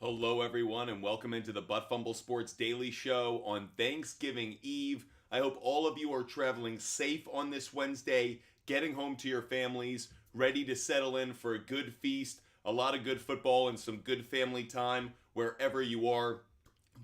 Hello, everyone, and welcome into the Butt Fumble Sports Daily Show on Thanksgiving Eve. I hope all of you are traveling safe on this Wednesday, getting home to your families, ready to settle in for a good feast, a lot of good football, and some good family time wherever you are.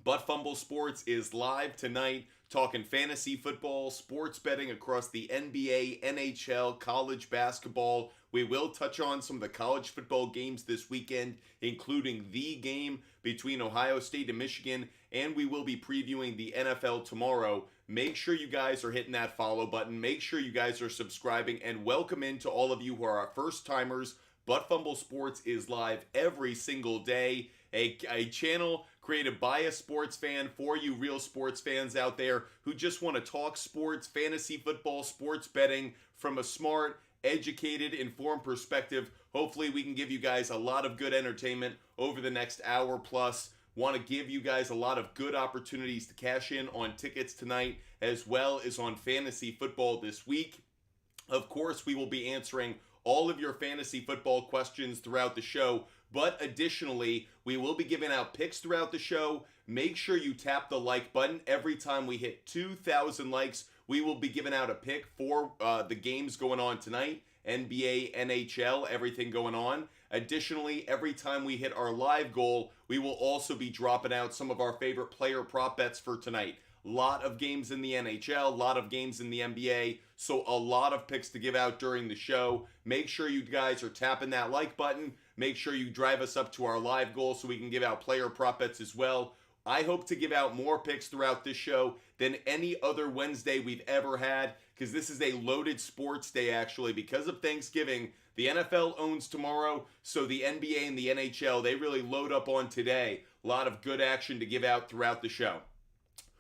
Butt Fumble Sports is live tonight, talking fantasy football, sports betting across the NBA, NHL, college basketball. We will touch on some of the college football games this weekend, including the game between Ohio State and Michigan, and we will be previewing the NFL tomorrow. Make sure you guys are hitting that follow button. Make sure you guys are subscribing, and welcome into all of you who are our first timers. Butt Fumble Sports is live every single day. A channel created by a sports fan for you real sports fans out there who just want to talk sports, fantasy football, sports betting from a smart, educated, informed perspective. Hopefully we can give you guys a lot of good entertainment over the next hour plus. Want to give you guys a lot of good opportunities to cash in on tickets tonight as well as on fantasy football this week. Of course, we will be answering all of your fantasy football questions throughout the show, but additionally, we will be giving out picks throughout the show. Make sure you tap the like button every time we hit 2,000 likes. We will be giving out a pick for the games going on tonight, NBA, NHL, everything going on. Additionally, every time we hit our live goal, we will also be dropping out some of our favorite player prop bets for tonight. Lot of games in the NHL, a lot of games in the NBA, so a lot of picks to give out during the show. Make sure you guys are tapping that like button. Make sure you drive us up to our live goal so we can give out player prop bets as well. I hope to give out more picks throughout this show than any other Wednesday we've ever had, because this is a loaded sports day actually. Because of Thanksgiving, the NFL owns tomorrow, so the NBA and the NHL, they really load up on today. A lot of good action to give out throughout the show.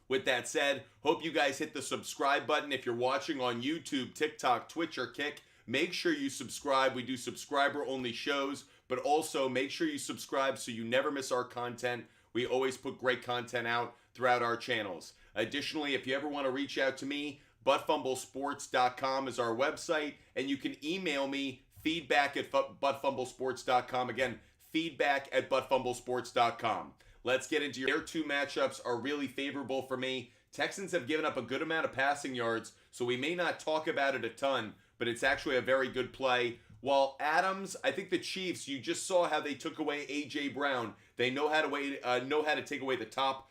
With that said, hope you guys hit the subscribe button. If you're watching on YouTube, TikTok, Twitch, or Kick, make sure you subscribe. We do subscriber-only shows, but also make sure you subscribe so you never miss our content. We always put great content out throughout our channels. Additionally, if you ever want to reach out to me, buttfumblesports.com is our website, and you can email me feedback at buttfumblesports.com. Again, feedback at buttfumblesports.com. Let's get into their two matchups are really favorable for me. Texans have given up a good amount of passing yards, so we may not talk about it a ton, but it's actually a very good play. While Adams, I think the Chiefs, you just saw how they took away A.J. Brown. They know how to take away the top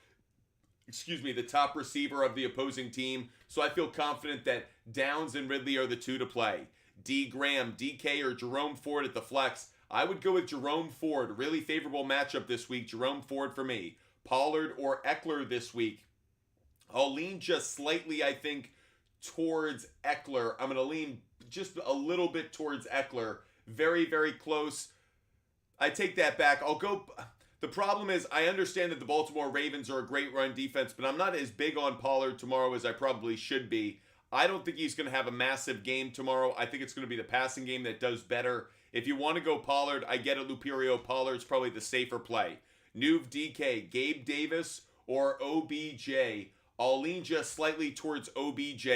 receiver of the opposing team. So I feel confident that Downs and Ridley are the two to play. D. Graham, DK, or Jerome Ford at the flex. I would go with Jerome Ford. Really favorable matchup this week. Jerome Ford for me. Pollard or Eckler this week. I'll lean just slightly, I think, towards Eckler. I'm going to lean just a little bit towards Eckler. Very, very close. I take that back. I'll go. The problem is I understand that the Baltimore Ravens are a great run defense, but I'm not as big on Pollard tomorrow as I probably should be. I don't think he's going to have a massive game tomorrow. I think it's going to be the passing game that does better. If you want to go Pollard, I get it, Luperio. Pollard's probably the safer play. Nuve DK, Gabe Davis, or OBJ. I'll lean just slightly towards OBJ.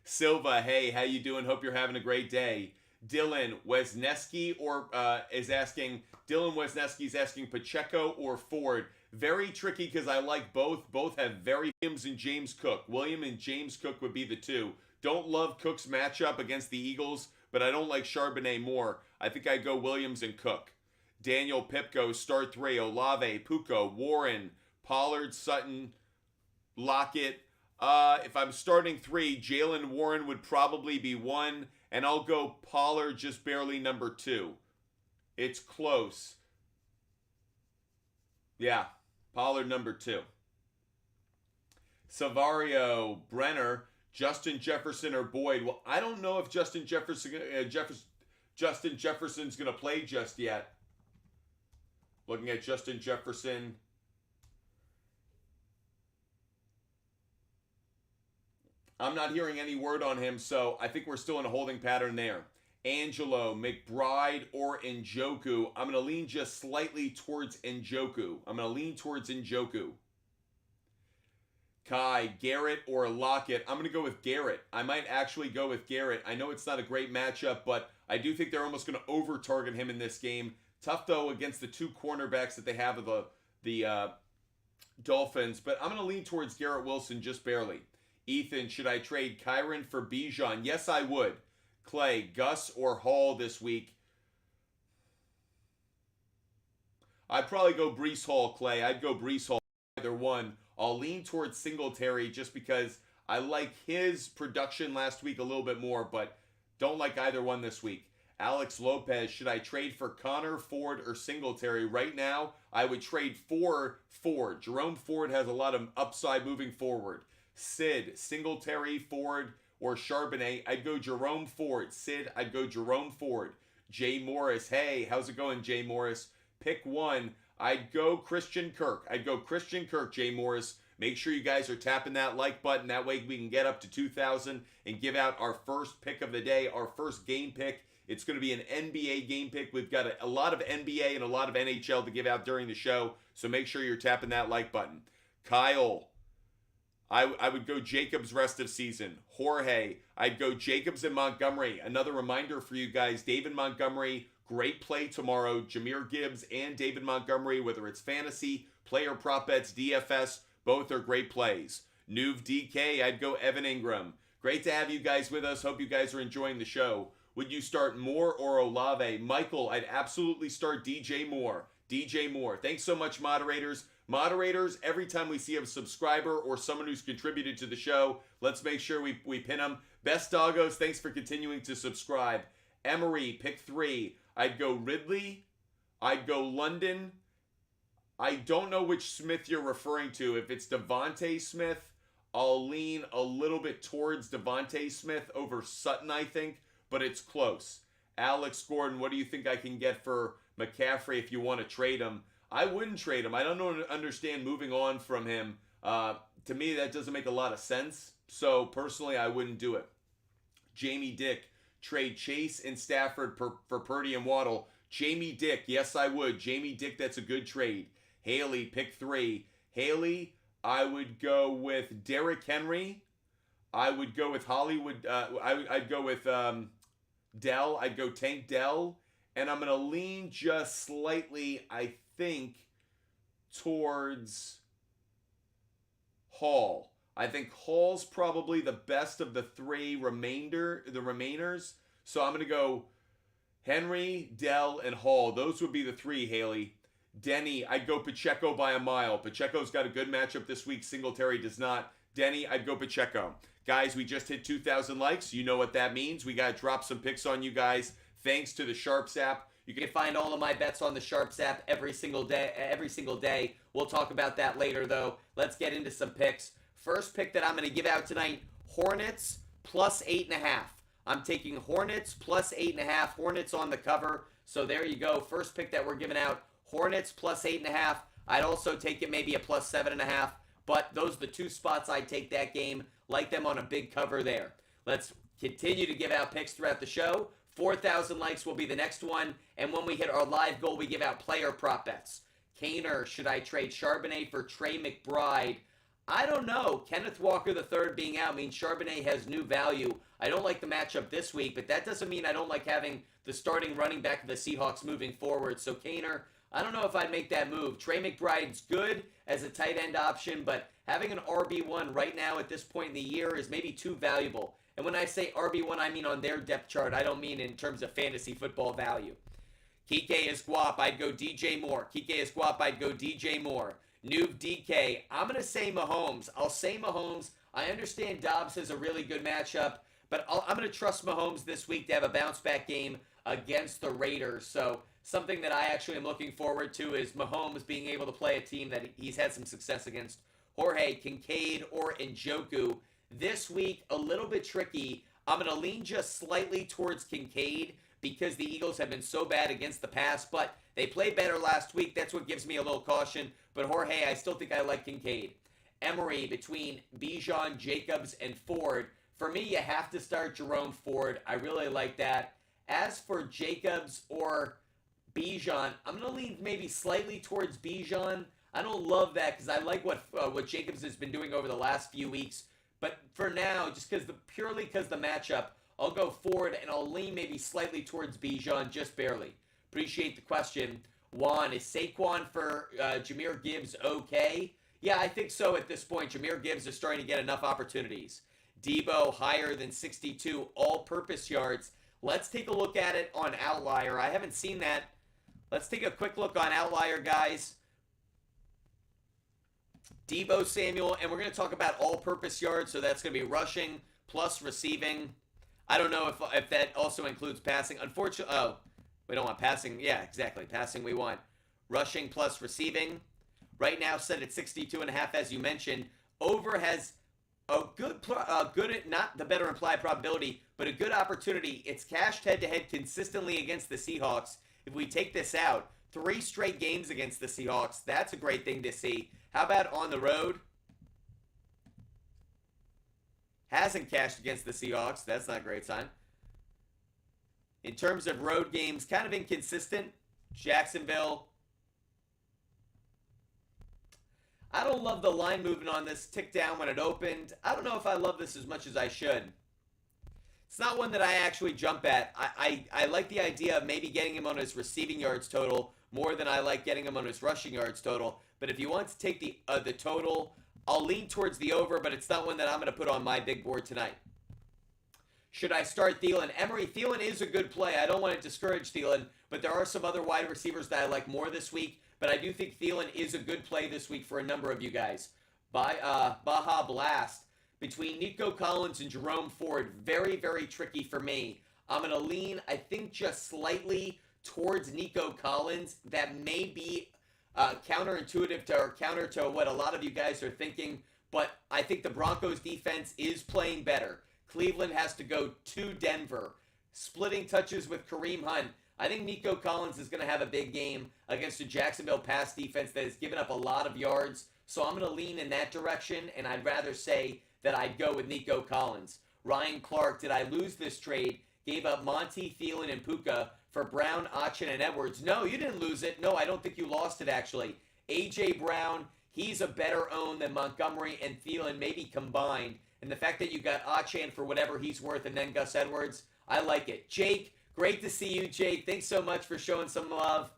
Silva, hey, how you doing? Hope you're having a great day. Dylan Wisniewski Dylan Wisniewski's asking Pacheco or Ford. Very tricky because I like both. Both have very Williams and James Cook. William and James Cook would be the two. Don't love Cook's matchup against the Eagles, but I don't like Charbonnet more. I think I go Williams and Cook. Daniel Pipko, start three. Olave, Puko, Warren, Pollard, Sutton, Lockett. If I'm starting three, Jalen Warren would probably be one, and I'll go Pollard just barely number two. It's close. Yeah, Pollard number two. Savario, Brenner, Justin Jefferson, or Boyd. Well, I don't know if Justin Jefferson's going to play just yet. Looking at Justin Jefferson. I'm not hearing any word on him, so I think we're still in a holding pattern there. Angelo, McBride, or Njoku. I'm going to lean just slightly towards Njoku. Kai, Garrett, or Lockett. I'm going to go with Garrett. I might actually go with Garrett. I know it's not a great matchup, but I do think they're almost going to over-target him in this game. Tough, though, against the two cornerbacks that they have the Dolphins, but I'm going to lean towards Garrett Wilson just barely. Ethan, should I trade Kyron for Bijan? Yes, I would. Clay, Gus or Hall this week? I'd probably go Brees Hall, Clay. I'd go Brees Hall, either one. I'll lean towards Singletary just because I like his production last week a little bit more, but don't like either one this week. Alex Lopez, should I trade for Connor, Ford, or Singletary? Right now, I would trade for Ford. Jerome Ford has a lot of upside moving forward. Sid, Singletary, Ford, or Charbonnet, I'd go Jerome Ford. Sid, I'd go Jerome Ford. Jay Morris, hey, how's it going, Jay Morris? Pick one. I'd go Christian Kirk. I'd go Christian Kirk, Jay Morris. Make sure you guys are tapping that like button. That way we can get up to 2,000 and give out our first pick of the day, our first game pick. It's going to be an NBA game pick. We've got a lot of NBA and a lot of NHL to give out during the show, so make sure you're tapping that like button. Kyle, I would go Jacobs rest of season. Jorge, I'd go Jacobs and Montgomery. Another reminder for you guys, David Montgomery, great play tomorrow. Jahmyr Gibbs and David Montgomery, whether it's fantasy, player prop bets, DFS, both are great plays. Nuve DK, I'd go Evan Ingram. Great to have you guys with us. Hope you guys are enjoying the show. Would you start Moore or Olave? Michael, I'd absolutely start DJ Moore. DJ Moore. Thanks so much, moderators. Moderators, every time we see a subscriber or someone who's contributed to the show, let's make sure we pin them. Best Doggos, thanks for continuing to subscribe. Emery, pick 3. I'd go Ridley. I'd go London. I don't know which Smith you're referring to. If it's Devontae Smith, I'll lean a little bit towards Devontae Smith over Sutton, I think, but it's close. Alex Gordon, what do you think I can get for McCaffrey if you want to trade him? I wouldn't trade him. I don't understand moving on from him. To me, that doesn't make a lot of sense. So, personally, I wouldn't do it. Jamie Dick, trade Chase and Stafford for Purdy and Waddle. Jamie Dick, yes, I would. Jamie Dick, that's a good trade. Haley, pick 3. Haley, I would go with Derrick Henry. I would go with Hollywood. I'd go with Dell. I'd go Tank Dell. And I'm going to lean just slightly, I think, towards Hall. I think Hall's probably the best of the 3 remainers. So I'm going to go Henry, Dell, and Hall. Those would be the 3, Haley. Denny, I'd go Pacheco by a mile. Pacheco's got a good matchup this week. Singletary does not. Denny, I'd go Pacheco. Guys, we just hit 2,000 likes. You know what that means. We got to drop some picks on you guys. Thanks to the SHARPZ app. You can find all of my bets on the SHARPZ app every single day. We'll talk about that later, though. Let's get into some picks. First pick that I'm going to give out tonight, Hornets plus 8.5. I'm taking Hornets plus 8.5. Hornets on the cover. So there you go. First pick that we're giving out, Hornets plus 8.5. I'd also take it maybe a plus 7.5. But those are the 2 spots I'd take that game. Like them on a big cover there. Let's continue to give out picks throughout the show. 4,000 likes will be the next one. And when we hit our live goal, we give out player prop bets. Kaner, should I trade Charbonnet for Trey McBride? I don't know. Kenneth Walker III being out means Charbonnet has new value. I don't like the matchup this week, but that doesn't mean I don't like having the starting running back of the Seahawks moving forward. So Kaner, I don't know if I'd make that move. Trey McBride's good as a tight end option, but having an RB1 right now at this point in the year is maybe too valuable. And when I say RB1, I mean on their depth chart. I don't mean in terms of fantasy football value. Kike Esquap, I'd go DJ Moore. Kike Esquap, I'd go DJ Moore. Nuve DK, I'm going to say Mahomes. I'll say Mahomes. I understand Dobbs has a really good matchup, but I'm going to trust Mahomes this week to have a bounce-back game against the Raiders. So something that I actually am looking forward to is Mahomes being able to play a team that he's had some success against. Jorge, Kincaid, or Njoku. This week, a little bit tricky. I'm going to lean just slightly towards Kincaid because the Eagles have been so bad against the pass, but they played better last week. That's what gives me a little caution. But Jorge, I still think I like Kincaid. Emery, between Bijan, Jacobs, and Ford. For me, you have to start Jerome Ford. I really like that. As for Jacobs or Bijan, I'm going to lean maybe slightly towards Bijan. I don't love that because I like what Jacobs has been doing over the last few weeks. But for now, just purely because the matchup, I'll go Ford and I'll lean maybe slightly towards Bijan, just barely. Appreciate the question. Juan, is Saquon for Jahmyr Gibbs okay? Yeah, I think so at this point. Jahmyr Gibbs is starting to get enough opportunities. Debo higher than 62 all-purpose yards. Let's take a look at it on Outlier. I haven't seen that. Let's take a quick look on Outlier, guys. Debo Samuel, and we're going to talk about all-purpose yards, so that's going to be rushing plus receiving. I don't know if that also includes passing. Unfortunately, oh, we don't want passing. Yeah, exactly. Passing we want. Rushing plus receiving. Right now set at 62.5, as you mentioned. Over has a good, not the better implied probability, but a good opportunity. It's cashed head-to-head consistently against the Seahawks. If we take this out, 3 straight games against the Seahawks. That's a great thing to see. How about on the road? Hasn't cashed against the Seahawks. That's not a great sign. In terms of road games, kind of inconsistent. Jacksonville. I don't love the line movement on this. Tick down when it opened. I don't know if I love this as much as I should. It's not one that I actually jump at. I like the idea of maybe getting him on his receiving yards total more than I like getting him on his rushing yards total. But if you want to take the total, I'll lean towards the over, but it's not one that I'm going to put on my big board tonight. Should I start Thielen? Emery, Thielen is a good play. I don't want to discourage Thielen, but there are some other wide receivers that I like more this week. But I do think Thielen is a good play this week for a number of you guys. Baja Blast. Between Nico Collins and Jerome Ford, very, very tricky for me. I'm going to lean, I think, just slightly towards Nico Collins. That may be counterintuitive or counter to what a lot of you guys are thinking, but I think the Broncos defense is playing better. Cleveland has to go to Denver. Splitting touches with Kareem Hunt. I think Nico Collins is going to have a big game against a Jacksonville pass defense that has given up a lot of yards. So I'm going to lean in that direction, and I'd rather say that I'd go with Nico Collins. Ryan Clark, did I lose this trade? Gave up Monty, Thielen, and Puka for Brown, Achin, and Edwards. No, you didn't lose it. No, I don't think you lost it, actually. A.J. Brown, he's a better own than Montgomery and Thielen, maybe combined. And the fact that you got Achin for whatever he's worth and then Gus Edwards, I like it. Jake, great to see you, Jake. Thanks so much for showing some love.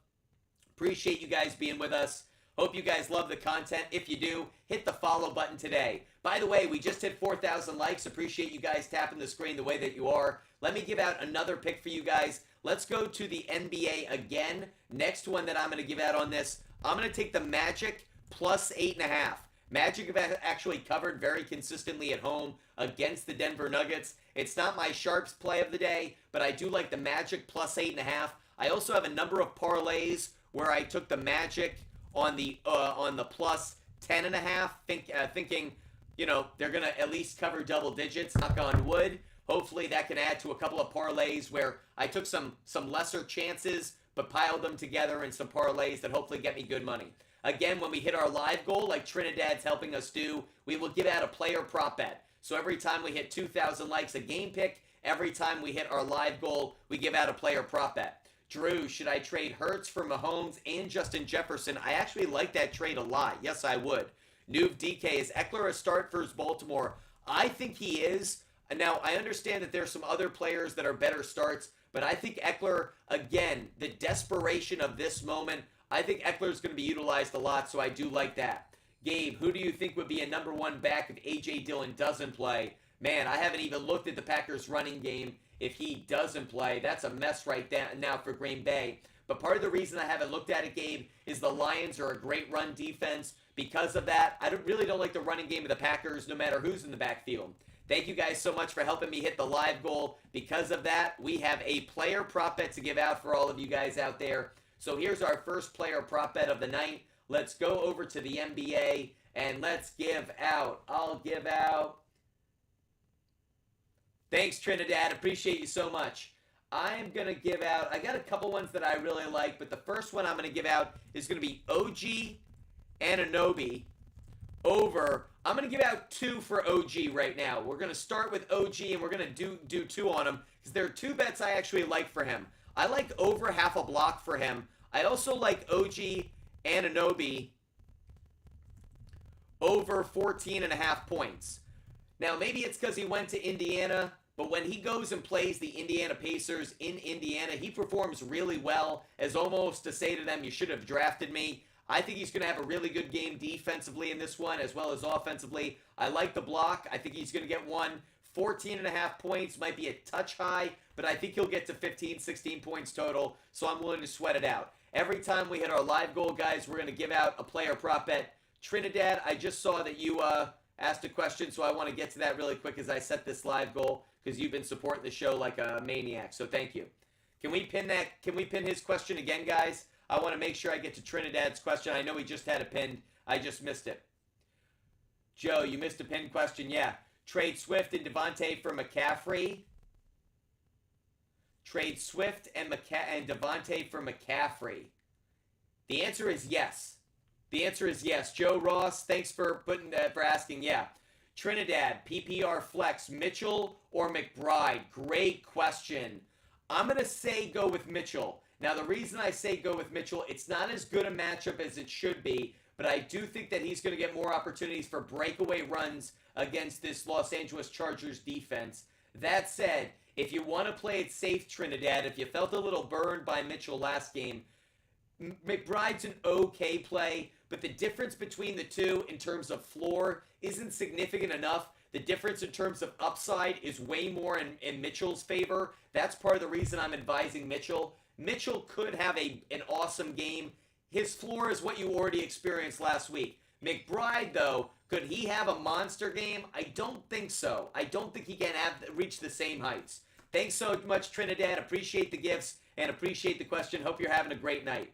Appreciate you guys being with us. Hope you guys love the content. If you do, hit the follow button today. By the way, we just hit 4,000 likes. Appreciate you guys tapping the screen the way that you are. Let me give out another pick for you guys. Let's go to the NBA again. Next one that I'm going to give out on this, I'm going to take the Magic plus 8.5. Magic have actually covered very consistently at home against the Denver Nuggets. It's not my SHARPZ play of the day, but I do like the Magic plus 8.5. I also have a number of parlays where I took the Magic on the plus 10.5, thinking, you know, they're going to at least cover double digits, knock on wood. Hopefully that can add to a couple of parlays where I took some lesser chances but piled them together in some parlays that hopefully get me good money. Again, when we hit our live goal, like Trinidad's helping us do, we will give out a player prop bet. So every time we hit 2,000 likes, a game pick. Every time we hit our live goal, we give out a player prop bet. Drew, should I trade Hurts for Mahomes and Justin Jefferson? I actually like that trade a lot. Yes, I would. Noob DK, is Eckler a start for Baltimore? I think he is. Now, I understand that there's some other players that are better starts, but I think Eckler, again, the desperation of this moment, I think Eckler is going to be utilized a lot, so I do like that. Gabe, who do you think would be a number one back if A.J. Dillon doesn't play? Man, I haven't even looked at the Packers' running game. If he doesn't play, that's a mess right now for Green Bay. But part of the reason I haven't looked at it, Gabe, is the Lions are a great run defense. Because of that, I really don't like the running game of the Packers, no matter who's in the backfield. Thank you guys so much for helping me hit the live goal. Because of that, we have a player prop bet to give out for all of you guys out there. So here's our first player prop bet of the night. Let's go over to the NBA and let's give out. I'll give out. Thanks, Trinidad. Appreciate you so much. I'm going to give out, I got a couple ones that I really like, but the first one I'm going to give out is going to be OG Anunoby over. I'm going to give out 2 for OG right now. We're going to start with OG and we're going to do 2 on him because there are 2 bets I actually like for him. I like over half a block for him. I also like OG Anunoby over 14.5 points. Now, maybe it's because he went to Indiana, But when he goes and plays the Indiana Pacers in Indiana, he performs really well, as almost to say to them, you should have drafted me. I think he's going to have a really good game defensively in this one, as well as offensively. I like the block. I think he's going to get 14.5 points. Might be a touch high, but I think he'll get to 15, 16 points total, so I'm willing to sweat it out. Every time we hit our live goal, guys, we're going to give out a player prop bet. Trinidad, I just saw that you asked a question, so I want to get to that really quick as I set this live goal, because you've been supporting the show like a maniac, so thank you. Can we pin that? Can we pin his question again, guys? I want to make sure I get to Trinidad's question. I know he just had it pinned. I just missed it. Joe, you missed a pinned question. Yeah. Trade Swift and Devontae for McCaffrey. Trade Swift and Devontae for McCaffrey. The answer is yes. The answer is yes. Joe Ross, thanks for asking. Yeah. Trinidad, PPR flex, Mitchell or McBride? Great question. I'm going to say go with Mitchell. Now, the reason I say go with Mitchell, it's not as good a matchup as it should be, but I do think that he's going to get more opportunities for breakaway runs against this Los Angeles Chargers defense. That said, if you want to play it safe, Trinidad, if you felt a little burned by Mitchell last game, McBride's an okay play, but the difference between the two in terms of floor isn't significant enough. The difference in terms of upside is way more in Mitchell's favor. That's part of the reason I'm advising Mitchell. Mitchell could have an awesome game. His floor is what you already experienced last week. McBride, though, could he have a monster game? I don't think so. I don't think he can reach the same heights. Thanks so much, Trinidad. Appreciate the gifts and appreciate the question. Hope you're having a great night.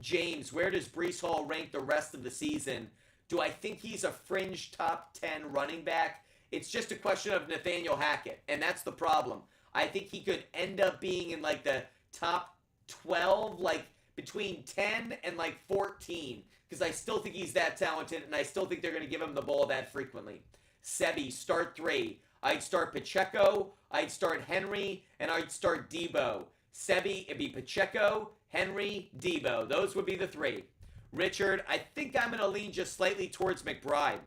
James, where does Breece Hall rank the rest of the season? Do I think he's a fringe top 10 running back? It's just a question of Nathaniel Hackett, and that's the problem. I think he could end up being in like the top 12, like between 10 and like 14, because I still think he's that talented, and I still think they're going to give him the ball that frequently. Sebi, start 3. I'd start Pacheco, I'd start Henry, and I'd start Debo. Sebi, it'd be Pacheco, Henry, Debo. Those would be the 3. Richard, I think I'm going to lean just slightly towards McBride.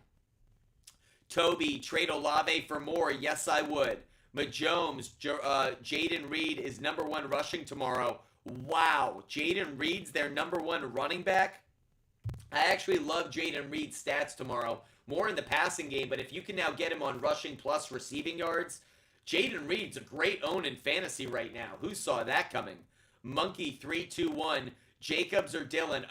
Toby, trade Olave for more. Yes, I would. Majomes, Jaden Reed is number 1 rushing tomorrow. Wow, Jaden Reed's their number 1 running back? I actually love Jaden Reed's stats tomorrow. More in the passing game, but if you can now get him on rushing plus receiving yards, Jaden Reed's a great own in fantasy right now. Who saw that coming? Monkey 321. Jacobs or Dillon?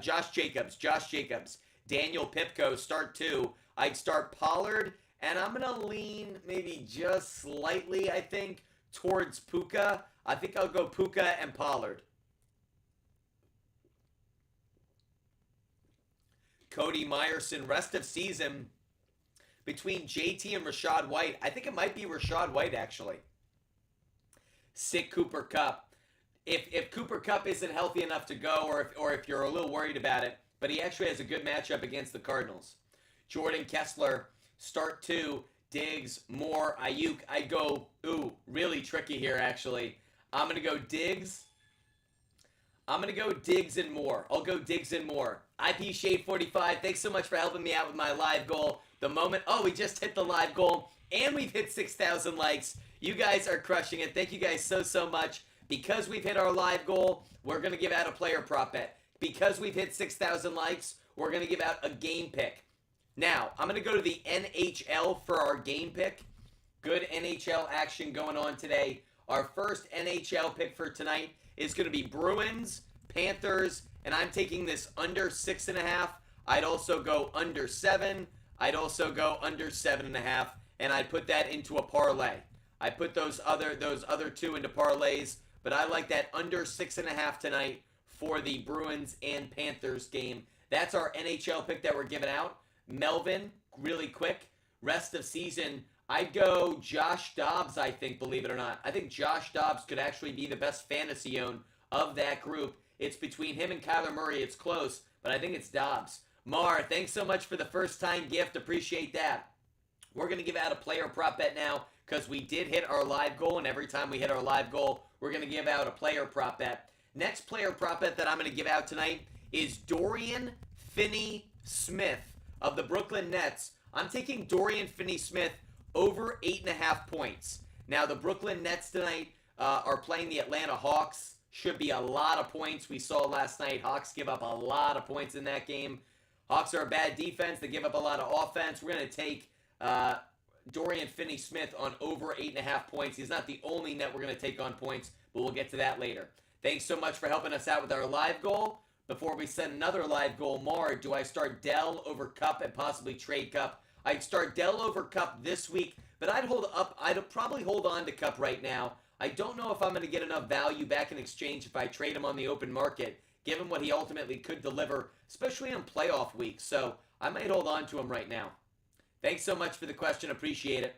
Josh Jacobs. Daniel Pipko, start 2. I'd start Pollard, and I'm going to lean maybe just slightly, I think, towards Puka. I think I'll go Puka and Pollard. Cody Meyerson, rest of season between JT and Rashad White. I think it might be Rashad White, actually. Sick Cooper Kupp. If Cooper Kupp isn't healthy enough to go, or if you're a little worried about it, but he actually has a good matchup against the Cardinals. Jordan Kessler, start 2. Diggs, Moore, Ayuk. I'd go, really tricky here, actually. I'm going to go Diggs. I'm going to go Diggs and Moore. I'll go Diggs and Moore. IP Shade 45, thanks so much for helping me out with my live goal. The moment, we just hit the live goal, and we've hit 6,000 likes. You guys are crushing it. Thank you guys so much. Because we've hit our live goal, we're going to give out a player prop bet. Because we've hit 6,000 likes, we're going to give out a game pick. Now, I'm going to go to the NHL for our game pick. Good NHL action going on today. Our first NHL pick for tonight is going to be Bruins, Panthers, and I'm taking this under 6.5. I'd also go under 7. I'd also go under 7.5, and I'd put that into a parlay. I put those other 2 into parlays, but I like that under 6.5 tonight for the Bruins and Panthers game. That's our NHL pick that we're giving out. Melvin, really quick, rest of season, I'd go Josh Dobbs, I think, believe it or not. I think Josh Dobbs could actually be the best fantasy own of that group. It's between him and Kyler Murray. It's close, but I think it's Dobbs. Mar, thanks so much for the first-time gift. Appreciate that. We're going to give out a player prop bet now because we did hit our live goal, and every time we hit our live goal, we're going to give out a player prop bet. Next player prop bet that I'm going to give out tonight is Dorian Finney-Smith of the Brooklyn Nets. I'm taking Dorian Finney-Smith over 8.5 points. Now, the Brooklyn Nets tonight are playing the Atlanta Hawks. Should be a lot of points. We saw last night Hawks give up a lot of points in that game. Hawks are a bad defense. They give up a lot of offense. We're going to take Dorian Finney-Smith on over 8.5 points. He's not the only net we're going to take on points, but we'll get to that later. Thanks so much for helping us out with our live goal. Before we set another live goal, Mar, do I start Dell over Cup and possibly trade Cup? I'd start Dell over Cup this week, but I'd probably hold on to Cup right now. I don't know if I'm going to get enough value back in exchange if I trade him on the open market, given what he ultimately could deliver, especially in playoff weeks. So I might hold on to him right now. Thanks so much for the question. Appreciate it.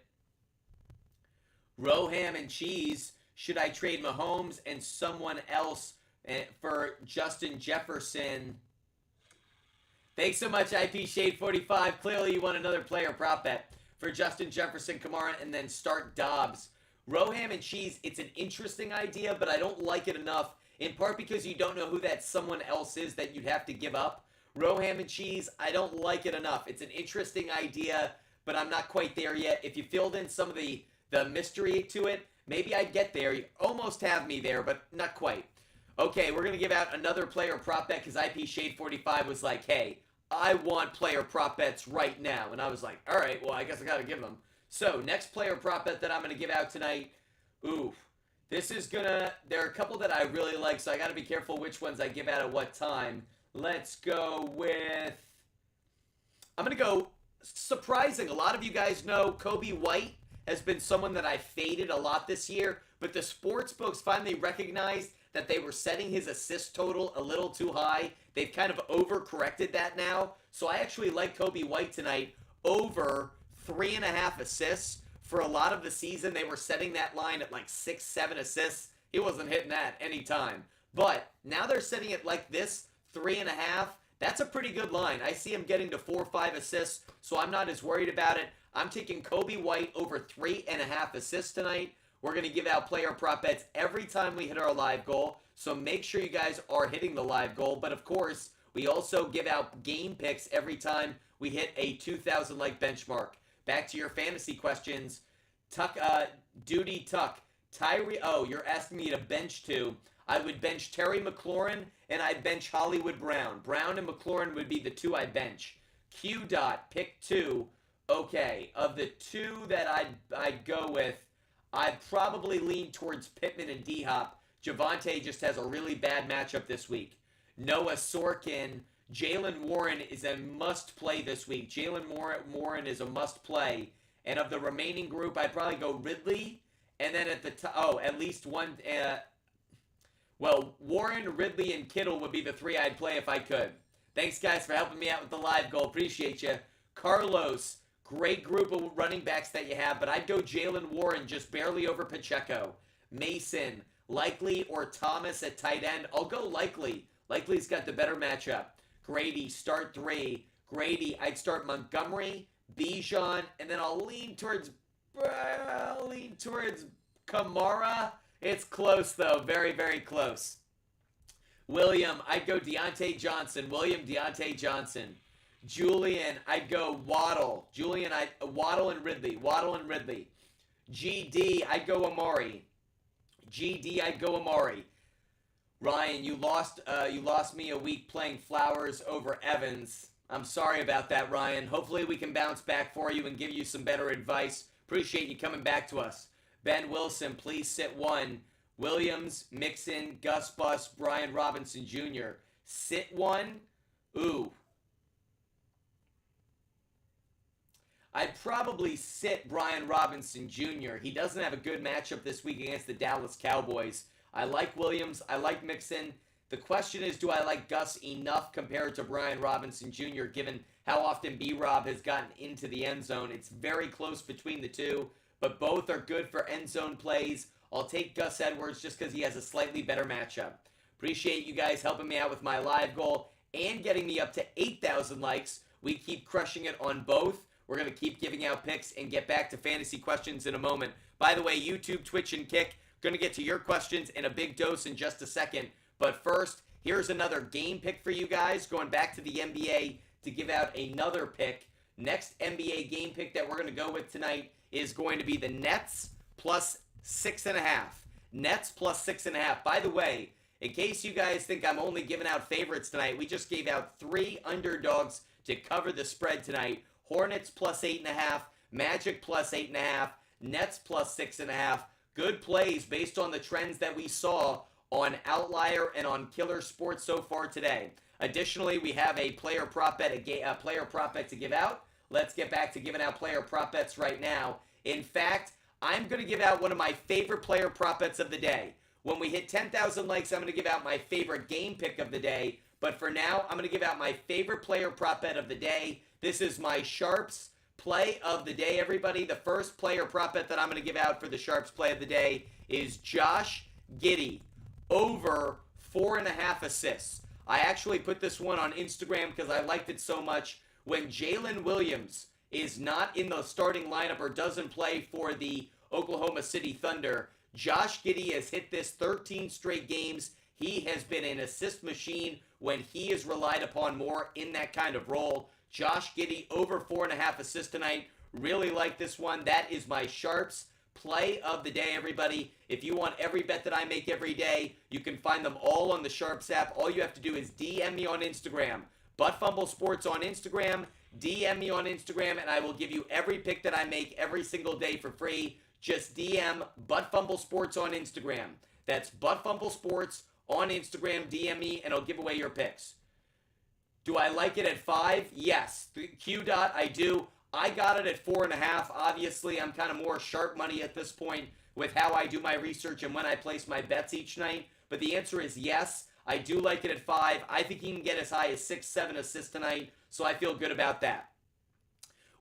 Roham and Cheese, should I trade Mahomes and someone else for Justin Jefferson? Thanks so much, IP Shade 45. Clearly you want another player prop bet for Justin Jefferson, Kamara, and then start Dobbs. Roham and Cheese, it's an interesting idea, but I don't like it enough, in part because you don't know who that someone else is that you'd have to give up. Roham and Cheese, I don't like it enough. It's an interesting idea, but I'm not quite there yet. If you filled in some of the mystery to it, maybe I'd get there. You almost have me there, but not quite. Okay, we're going to give out another player prop bet because IP Shade 45 was like, hey, I want player prop bets right now. And I was like, all right, well, I guess I got to give them. So, next player prop bet that I'm going to give out tonight. Oof. This is going to... There are a couple that I really like, so I got to be careful which ones I give out at what time. Let's go with... I'm going to go surprising. A lot of you guys know Kobe White has been someone that I faded a lot this year, but the sports books finally recognized that they were setting his assist total a little too high. They've kind of overcorrected that now. So I actually like Kobe White tonight over 3.5 assists. For a lot of the season, they were setting that line at like 6-7 assists. He wasn't hitting that anytime. But now they're setting it like this, 3.5. That's a pretty good line. I see him getting to 4 or 5 assists, so I'm not as worried about it. I'm taking Kobe White over 3.5 assists tonight. We're going to give out player prop bets every time we hit our live goal. So make sure you guys are hitting the live goal. But of course, we also give out game picks every time we hit a 2,000 like benchmark. Back to your fantasy questions. Duty Tuck. Tyree. Oh, you're asking me to bench two. I would bench Terry McLaurin and I'd bench Hollywood Brown. Brown and McLaurin would be the two I bench. Q dot pick two. Okay, of the two that I'd go with, I'd probably lean towards Pittman and D-Hop. Javonte just has a really bad matchup this week. Noah Sorkin, Jalen Warren is a must-play this week. Jalen Warren is a must-play. And of the remaining group, I'd probably go Ridley. And then at the top, at least one... Warren, Ridley, and Kittle would be the three I'd play if I could. Thanks, guys, for helping me out with the live goal. Appreciate you. Carlos, great group of running backs that you have, but I'd go Jalen Warren just barely over Pacheco. Mason, Likely, or Thomas at tight end. I'll go Likely. Likely's got the better matchup. Grady, start 3. Grady, I'd start Montgomery, Bijan, and then I'll lean towards Kamara. It's close, though. Very, very close. William, I'd go Deontay Johnson. Deontay Johnson. Julian, I'd go Waddle. Waddle and Ridley. GD, I'd go Amari. Ryan, you lost me a week playing Flowers over Evans. I'm sorry about that, Ryan. Hopefully we can bounce back for you and give you some better advice. Appreciate you coming back to us. Ben Wilson, please sit 1. Williams, Mixon, Gus Bus, Brian Robinson Jr. Sit 1? Ooh. I'd probably sit Brian Robinson Jr. He doesn't have a good matchup this week against the Dallas Cowboys. I like Williams. I like Mixon. The question is, do I like Gus enough compared to Brian Robinson Jr., given how often B-Rob has gotten into the end zone? It's very close between the two, but both are good for end zone plays. I'll take Gus Edwards just because he has a slightly better matchup. Appreciate you guys helping me out with my live goal and getting me up to 8,000 likes. We keep crushing it on both. We're going to keep giving out picks and get back to fantasy questions in a moment. By the way, YouTube, Twitch, and Kick, going to get to your questions in a big dose in just a second. But first, here's another game pick for you guys. Going back to the NBA to give out another pick. Next NBA game pick that we're going to go with tonight is going to be the Nets plus 6.5. Nets plus 6.5. By the way, in case you guys think I'm only giving out favorites tonight, we just gave out 3 underdogs to cover the spread tonight. Hornets plus 8.5, Magic plus 8.5, Nets plus 6.5. Good plays based on the trends that we saw on Outlier and on Killer Sports so far today. Additionally, we have a player prop bet to give out. Let's get back to giving out player prop bets right now. In fact, I'm going to give out one of my favorite player prop bets of the day. When we hit 10,000 likes, I'm going to give out my favorite game pick of the day. But for now, I'm going to give out my favorite player prop bet of the day. This is my SHARPZ play of the day, everybody. The first player prop bet that I'm going to give out for the SHARPZ play of the day is Josh Giddey over 4.5 assists. I actually put this one on Instagram because I liked it so much. When Jalen Williams is not in the starting lineup or doesn't play for the Oklahoma City Thunder, Josh Giddey has hit this 13 straight games. He has been an assist machine when he is relied upon more in that kind of role. Josh Giddey over 4.5 assists tonight. Really like this one. That is my SHARPZ play of the day, everybody. If you want every bet that I make every day, you can find them all on the SHARPZ app. All you have to do is DM me on Instagram. Butt Sports on Instagram. DM me on Instagram, and I will give you every pick that I make every single day for free. Just DM Butt Sports on Instagram. That's Butt Sports on Instagram. DM me, and I'll give away your picks. Do I like it at 5? Yes. Q dot, I do. I got it at 4.5. Obviously, I'm kind of more sharp money at this point with how I do my research and when I place my bets each night. But the answer is yes. I do like it at 5. I think he can get as high as 6, 7 assists tonight, so I feel good about that.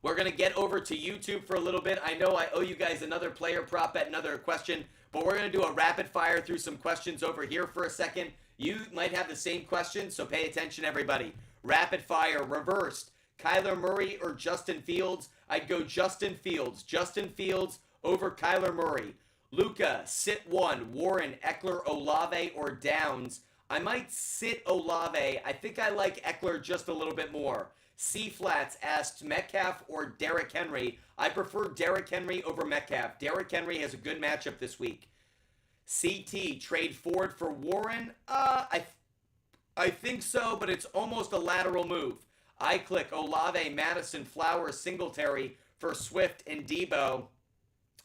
We're going to get over to YouTube for a little bit. I know I owe you guys another player prop bet, another question, but we're going to do a rapid fire through some questions over here for a second. You might have the same questions, so pay attention, everybody. Rapid fire, reversed. Kyler Murray or Justin Fields? I'd go Justin Fields. Justin Fields over Kyler Murray. Luca, sit 1. Warren, Eckler, Olave, or Downs? I might sit Olave. I think I like Eckler just a little bit more. C-Flats asked Metcalf or Derrick Henry. I prefer Derrick Henry over Metcalf. Derrick Henry has a good matchup this week. CT, trade Ford for Warren? I think so, but it's almost a lateral move. I click Olave, Madison, Flowers, Singletary for Swift and Debo.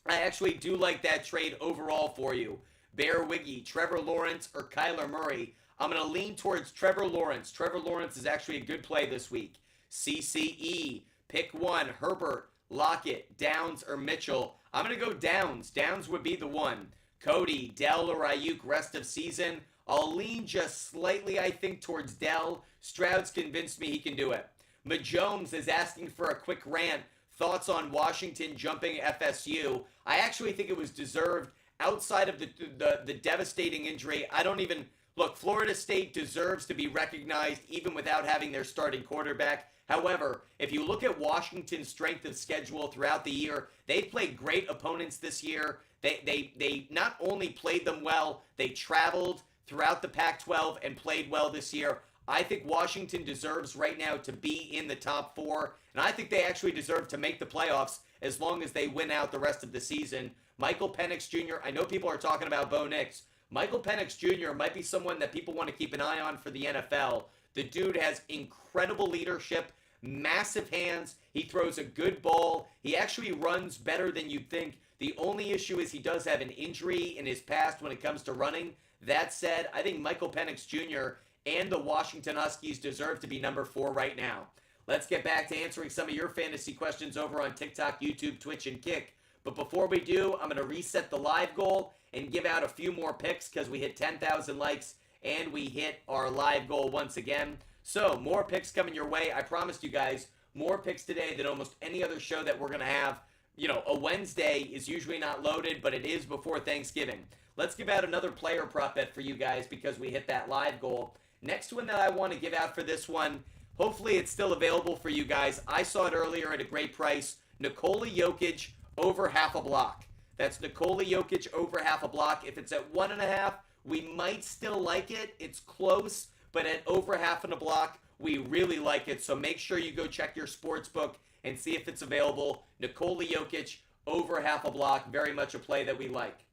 I actually do like that trade overall for you. Bear Wiggy, Trevor Lawrence, or Kyler Murray. I'm going to lean towards Trevor Lawrence. Trevor Lawrence is actually a good play this week. CCE, pick 1. Herbert, Lockett, Downs, or Mitchell. I'm going to go Downs. Downs would be the one. Cody, Dell, or Ayuk rest of season. I'll lean just slightly, I think, towards Dell. Stroud's convinced me he can do it. Majomes is asking for a quick rant. Thoughts on Washington jumping FSU? I actually think it was deserved. Outside of the devastating injury, I don't even... Look, Florida State deserves to be recognized even without having their starting quarterback. However, if you look at Washington's strength of schedule throughout the year, they've played great opponents this year. They not only played them well, they traveled throughout the Pac-12 and played well this year. I think Washington deserves right now to be in the top 4, and I think they actually deserve to make the playoffs as long as they win out the rest of the season. Michael Penix Jr., I know people are talking about Bo Nix. Michael Penix Jr. might be someone that people want to keep an eye on for the NFL. The dude has incredible leadership, massive hands. He throws a good ball. He actually runs better than you'd think. The only issue is he does have an injury in his past when it comes to running. That said, I think Michael Penix Jr. and the Washington Huskies deserve to be number 4 right now. Let's get back to answering some of your fantasy questions over on TikTok, YouTube, Twitch, and Kick. But before we do, I'm going to reset the live goal and give out a few more picks because we hit 10,000 likes and we hit our live goal once again. So, more picks coming your way. I promised you guys more picks today than almost any other show that we're going to have. You know, a Wednesday is usually not loaded, but it is before Thanksgiving. Let's give out another player prop bet for you guys because we hit that live goal. Next one that I want to give out for this one, hopefully it's still available for you guys. I saw it earlier at a great price. Nikola Jokic over half a block. That's Nikola Jokic over half a block. If it's at 1.5, we might still like it. It's close, but at over half and a block, we really like it. So make sure you go check your sports book and see if it's available. Nikola Jokic over half a block. Very much a play that we like.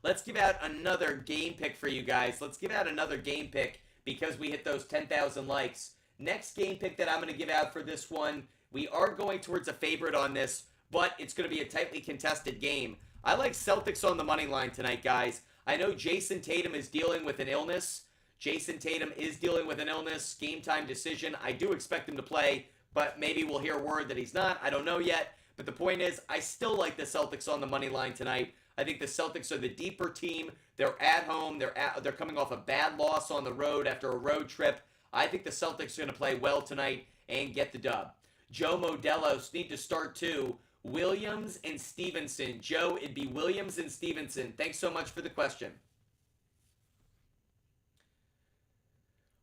Let's give out another game pick for you guys. Let's give out another game pick because we hit those 10,000 likes. Next game pick that I'm going to give out for this one, we are going towards a favorite on this, but it's going to be a tightly contested game. I like Celtics on the money line tonight, guys. I know Jason Tatum is dealing with an illness. Game time decision. I do expect him to play, but maybe we'll hear word that he's not. I don't know yet. But the point is, I still like the Celtics on the money line tonight. I think the Celtics are the deeper team. They're at home. They're coming off a bad loss on the road after a road trip. I think the Celtics are going to play well tonight and get the dub. Joe Modelos need to start too. Williams and Stevenson. Joe, it'd be Williams and Stevenson. Thanks so much for the question.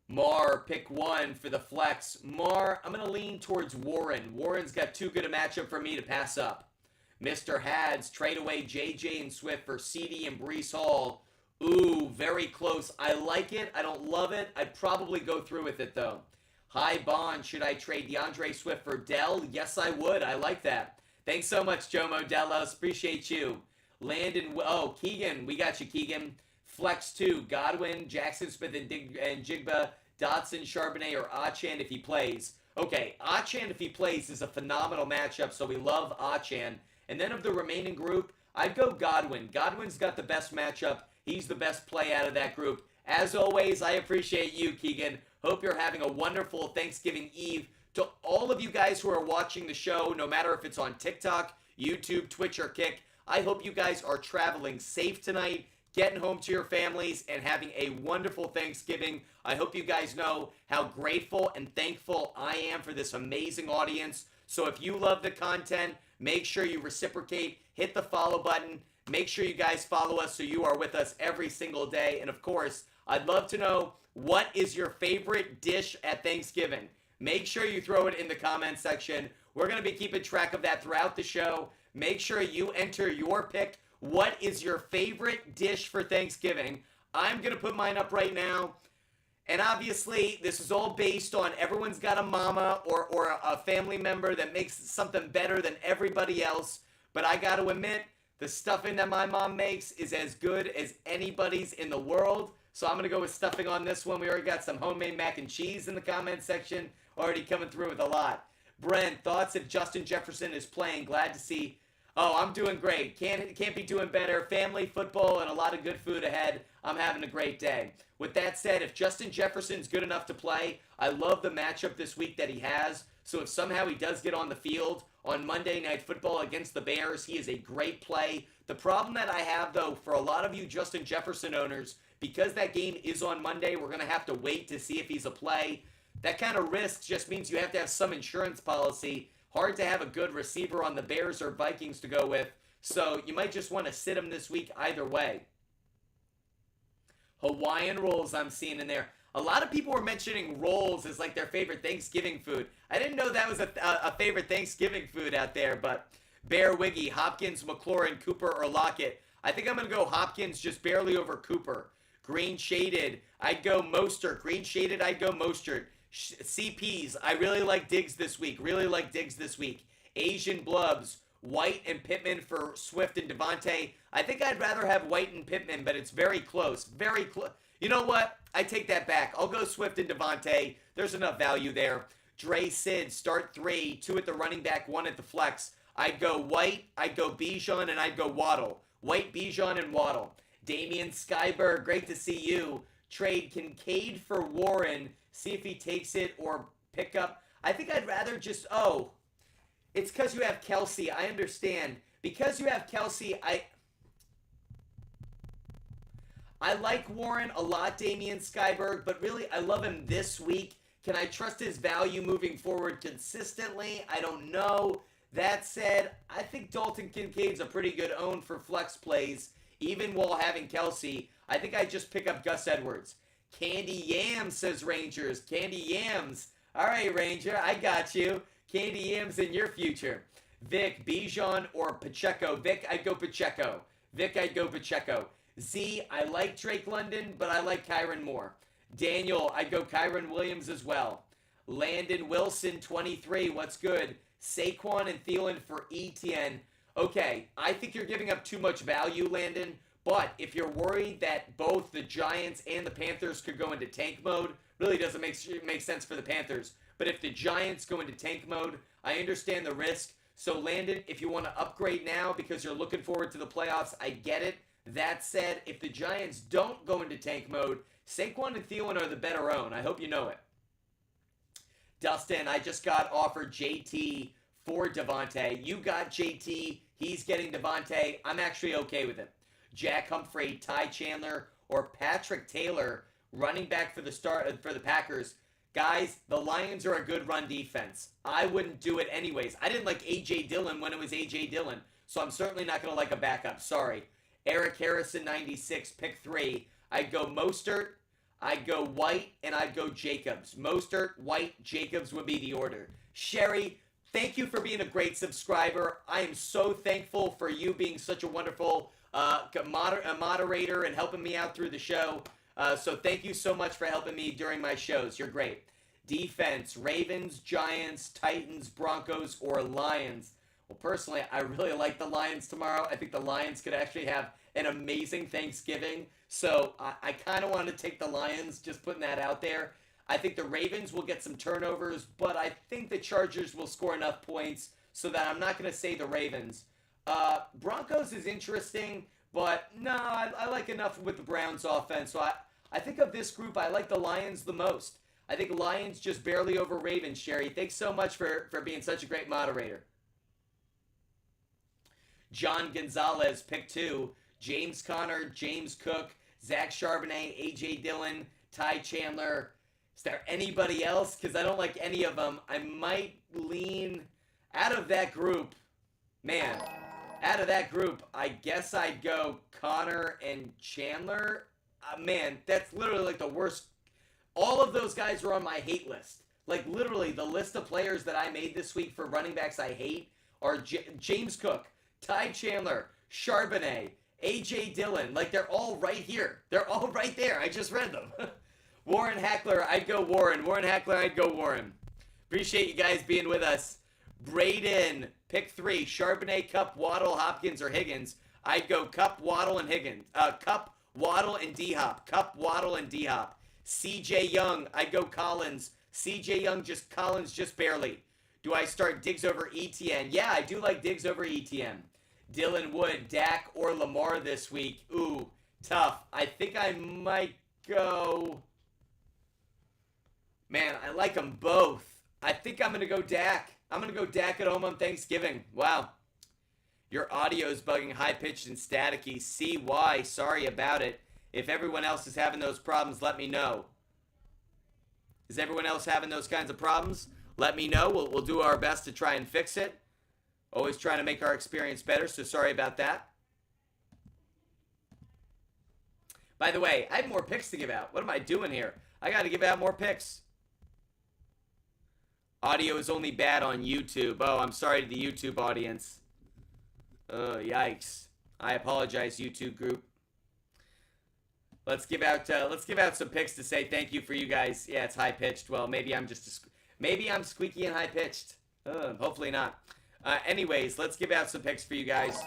Mar, pick one for the flex. Mar, I'm going to lean towards Warren. Warren's got too good a matchup for me to pass up. Mr. Hads, trade away JJ and Swift for CD and Breece Hall. Ooh, very close. I like it. I don't love it. I'd probably go through with it, though. High Bond, should I trade DeAndre Swift for Dell? Yes, I would. I like that. Thanks so much, Joe Modelos. Appreciate you. Landon, oh, Keegan. We got you, Keegan. Flex 2, Godwin, Jackson Smith, and Jigba, Dotson, Charbonnet, or Achan if he plays. Okay, Achan if he plays is a phenomenal matchup, so we love Achan. And then of the remaining group, I'd go Godwin. Godwin's got the best matchup. He's the best play out of that group. As always, I appreciate you, Keegan. Hope you're having a wonderful Thanksgiving Eve. To all of you guys who are watching the show, no matter if it's on TikTok, YouTube, Twitch, or Kick, I hope you guys are traveling safe tonight, getting home to your families, and having a wonderful Thanksgiving. I hope you guys know how grateful and thankful I am for this amazing audience. So if you love the content, make sure you reciprocate, hit the follow button. Make sure you guys follow us so you are with us every single day. And of course, I'd love to know, what is your favorite dish at Thanksgiving? Make sure you throw it in the comment section. We're going to be keeping track of that throughout the show. Make sure you enter your pick. What is your favorite dish for Thanksgiving? I'm going to put mine up right now. And obviously, this is all based on everyone's got a mama or a family member that makes something better than everybody else. But I got to admit, the stuffing that my mom makes is as good as anybody's in the world. So I'm going to go with stuffing on this one. We already got some homemade mac and cheese in the comment section. Already coming through with a lot. Brent, thoughts if Justin Jefferson is playing? Glad to see. Oh, I'm doing great. Can't be doing better. Family, football, and a lot of good food ahead. I'm having a great day. With that said, if Justin Jefferson's good enough to play, I love the matchup this week that he has. So if somehow he does get on the field on Monday Night Football against the Bears, he is a great play. The problem that I have, though, for a lot of you Justin Jefferson owners, because that game is on Monday, we're going to have to wait to see if he's a play. That kind of risk just means you have to have some insurance policy. Hard to have a good receiver on the Bears or Vikings to go with. So you might just want to sit him this week either way. Hawaiian rolls I'm seeing in there. A lot of people were mentioning rolls as like their favorite Thanksgiving food. I didn't know that was a favorite Thanksgiving food out there, but Bear Wiggy, Hopkins, McLaurin, Cooper, or Lockett. I think I'm going to go Hopkins just barely over Cooper. Green Shaded, I'd go Mostert. Green Shaded, I'd go Mostert. CPs, I really like Diggs this week. Asian Blubs, White and Pittman for Swift and Devontae. I think I'd rather have White and Pittman, but it's very close. Very close. You know what? I take that back. I'll go Swift and Devontae. There's enough value there. Dre Sid, start 3. 2 at the running back, 1 at the flex. I'd go White, I'd go Bijan, and I'd go Waddle. White, Bijan, and Waddle. Damian Skyberg, great to see you. Trade Kincaid for Warren. See if he takes it or pick up. I think I'd rather just, it's because you have Kelsey. I understand. Because you have Kelsey, I like Warren a lot, Damian Skyberg, but really I love him this week. Can I trust his value moving forward consistently? I don't know. That said, I think Dalton Kincaid's a pretty good own for flex plays, even while having Kelsey. I think I'd just pick up Gus Edwards. Candy Yams, says Rangers. Candy Yams. All right, Ranger, I got you. Candy Yams in your future. Vic, Bijan, or Pacheco. Vic, I'd go Pacheco. Z, I like Drake London, but I like Kyron more. Daniel, I'd go Kyron Williams as well. Landon Wilson, 23. What's good? Saquon and Thielen for ETN. Okay, I think you're giving up too much value, Landon. But if you're worried that both the Giants and the Panthers could go into tank mode, really doesn't make sense for the Panthers. But if the Giants go into tank mode, I understand the risk. So Landon, if you want to upgrade now because you're looking forward to the playoffs, I get it. That said, if the Giants don't go into tank mode, Saquon and Thielen are the better own. I hope you know it. Dustin, I just got offered JT for Devontae. You got JT. He's getting Devontae. I'm actually okay with it. Jack Humphrey, Ty Chandler, or Patrick Taylor, running back for the Packers. Guys, the Lions are a good run defense. I wouldn't do it anyways. I didn't like A.J. Dillon when it was A.J. Dillon, so I'm certainly not going to like a backup. Sorry. Eric Harrison, 96, pick 3. I'd go Mostert, I'd go White, and I'd go Jacobs. Mostert, White, Jacobs would be the order. Sherry, thank you for being a great subscriber. I am so thankful for you being such a wonderful moderator and helping me out through the show. So thank you so much for helping me during my shows. You're great. Defense, Ravens, Giants, Titans, Broncos, or Lions. Well, personally, I really like the Lions tomorrow. I think the Lions could actually have an amazing Thanksgiving. So I kind of want to take the Lions, just putting that out there. I think the Ravens will get some turnovers, but I think the Chargers will score enough points so that I'm not going to say the Ravens. Broncos is interesting, but no, I like enough with the Browns offense. So I think of this group, I like the Lions the most. I think Lions just barely over Ravens, Sherry. Thanks so much for being such a great moderator. John Gonzalez, pick 2. James Conner, James Cook, Zach Charbonnet, A.J. Dillon, Ty Chandler. Is there anybody else? Because I don't like any of them. I might lean out of that group. Man, out of that group, I guess I'd go Connor and Chandler. Man, that's literally like the worst. All of those guys are on my hate list. Like literally the list of players that I made this week for running backs I hate are James Cook, Ty Chandler, Charbonnet, A.J. Dillon. Like they're all right here. They're all right there. I just read them. Warren Hackler, I'd go Warren. Warren Hackler, I'd go Warren. Appreciate you guys being with us. Braden, pick 3. Charbonnet, Cup, Waddle, Hopkins, or Higgins. I'd go Cup, Waddle, and Higgins. Cup, Waddle, and D-Hop. Cup, Waddle, and D-Hop. C.J. Young, I'd go Collins. C.J. Young, Collins, just barely. Do I start Diggs over ETN? Yeah, I do like Diggs over ETN. Dylan Wood, Dak, or Lamar this week. Ooh, tough. I think I might go... Man, I like them both. I think I'm going to go Dak. I'm going to go Dak at home on Thanksgiving. Wow. Your audio is bugging, high-pitched and staticky. See why. Sorry about it. If everyone else is having those problems, let me know. Is everyone else having those kinds of problems? Let me know. We'll do our best to try and fix it. Always trying to make our experience better, so sorry about that. By the way, I have more picks to give out. What am I doing here? I got to give out more picks. Audio is only bad on YouTube. Oh, I'm sorry to the YouTube audience. Yikes. I apologize, YouTube group. Let's give out some picks to say thank you for you guys. Yeah, it's high pitched. Well, maybe I'm squeaky and high pitched. Hopefully not. Anyways, let's give out some picks for you guys.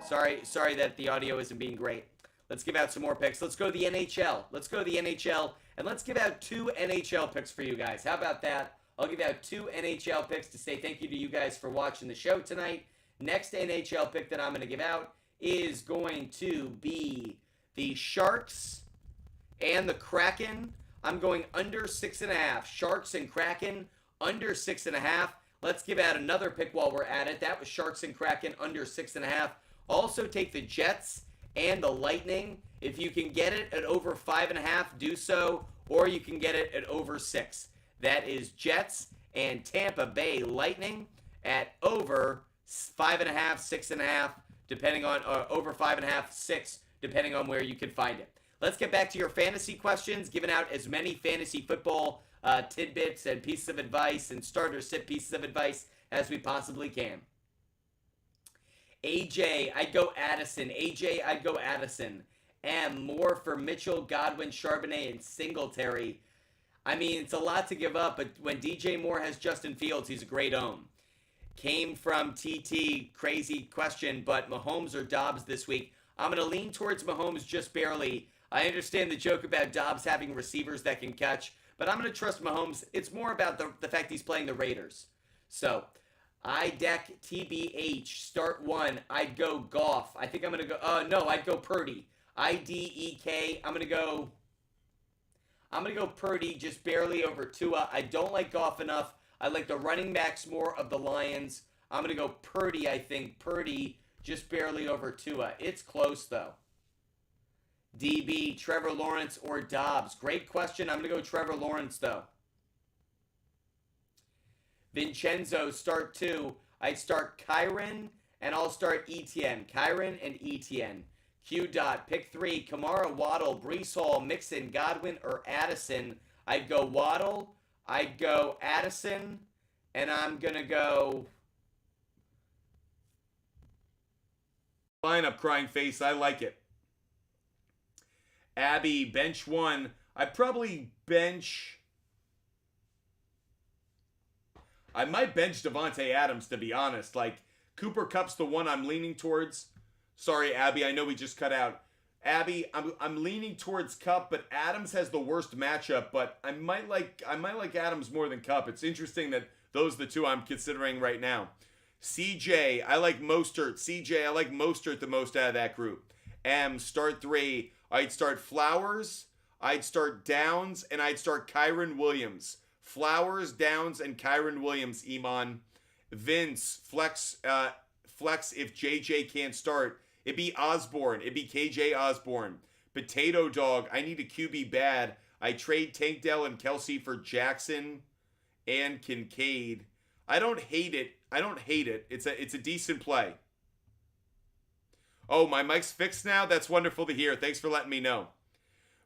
Sorry that the audio isn't being great. Let's give out some more picks. Let's go to the NHL. Let's go to the NHL, and let's give out 2 NHL picks for you guys. How about that? I'll give out 2 NHL picks to say thank you to you guys for watching the show tonight. Next NHL pick that I'm going to give out is going to be the Sharks and the Kraken. I'm going under 6.5. Sharks and Kraken under 6.5. Let's give out another pick while we're at it. That was Sharks and Kraken under 6.5. Also take the Jets and the Lightning. If you can get it at over 5.5, do so. Or you can get it at over 6. That is Jets and Tampa Bay Lightning at over 5.5, 6.5, depending on over 5.5, 6, depending on where you can find it. Let's get back to your fantasy questions, giving out as many fantasy football tidbits and pieces of advice and starter sit pieces of advice as we possibly can. AJ, I'd go Addison. AJ, I'd go Addison. M, more for Mitchell, Godwin, Charbonnet, and Singletary. I mean, it's a lot to give up, but when DJ Moore has Justin Fields, he's a great own. Came from TT, crazy question, but Mahomes or Dobbs this week? I'm going to lean towards Mahomes just barely. I understand the joke about Dobbs having receivers that can catch, but I'm going to trust Mahomes. It's more about the fact he's playing the Raiders. So, IDEC TBH, start one. I'd go Goff. I think I'm going to go, no, I'd go Purdy. IDEK, I'm going to go Purdy just barely over Tua. I don't like Goff enough. I like the running backs more of the Lions. I'm going to go Purdy, I think. Purdy just barely over Tua. It's close, though. DB, Trevor Lawrence or Dobbs? Great question. I'm going to go Trevor Lawrence, though. Vincenzo, start two. I'd start Kyren, and I'll start Etienne. Kyren and Etienne. Q dot, pick three. Kamara, Waddle, Breece Hall, Mixon, Godwin, or Addison. I'd go Waddle. I'd go Addison. And I'm going to go... Lineup, crying face. I like it. Abby, bench one. I'd probably bench... I might bench Devontae Adams, to be honest. Like, Cooper Kupp's the one I'm leaning towards. Sorry, Abby, I know we just cut out. Abby, I'm leaning towards Kupp, but Adams has the worst matchup, but I might like Adams more than Kupp. It's interesting that those are the two I'm considering right now. CJ, I like Mostert. CJ, I like Mostert the most out of that group. M, start three. I'd start Flowers, I'd start Downs, and I'd start Kyren Williams. Flowers, Downs, and Kyren Williams, Iman. Vince, flex if JJ can't start. It'd be Osborne. It'd be KJ Osborne. Potato Dog, I need a QB bad. I trade Tank Dell and Kelsey for Jackson and Kincaid. I don't hate it. It's a decent play. Oh, my mic's fixed now? That's wonderful to hear. Thanks for letting me know.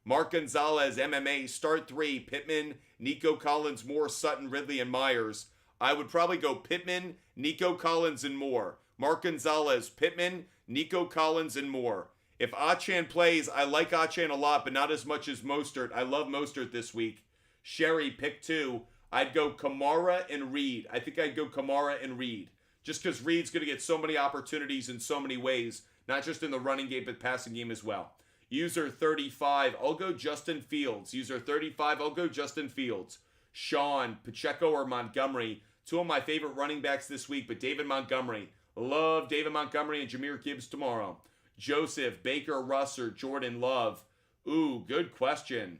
Mark Gonzalez, MMA, start three. Pittman, Nico Collins, Moore, Sutton, Ridley, and Myers. I would probably go Pittman, Nico Collins, and Moore. Mark Gonzalez, Pittman, Nico Collins, and Moore. If Achan plays, I like Achan a lot, but not as much as Mostert. I love Mostert this week. Sherry, pick two. I'd go Kamara and Reed. I think I'd go Kamara and Reed. Just because Reed's going to get so many opportunities in so many ways, not just in the running game, but passing game as well. User 35, I'll go Justin Fields. User 35, I'll go Justin Fields. Sean, Pacheco, or Montgomery. Two of my favorite running backs this week, but David Montgomery. Love David Montgomery and Jahmyr Gibbs tomorrow. Joseph, Baker, Russ, or Jordan Love. Ooh, good question.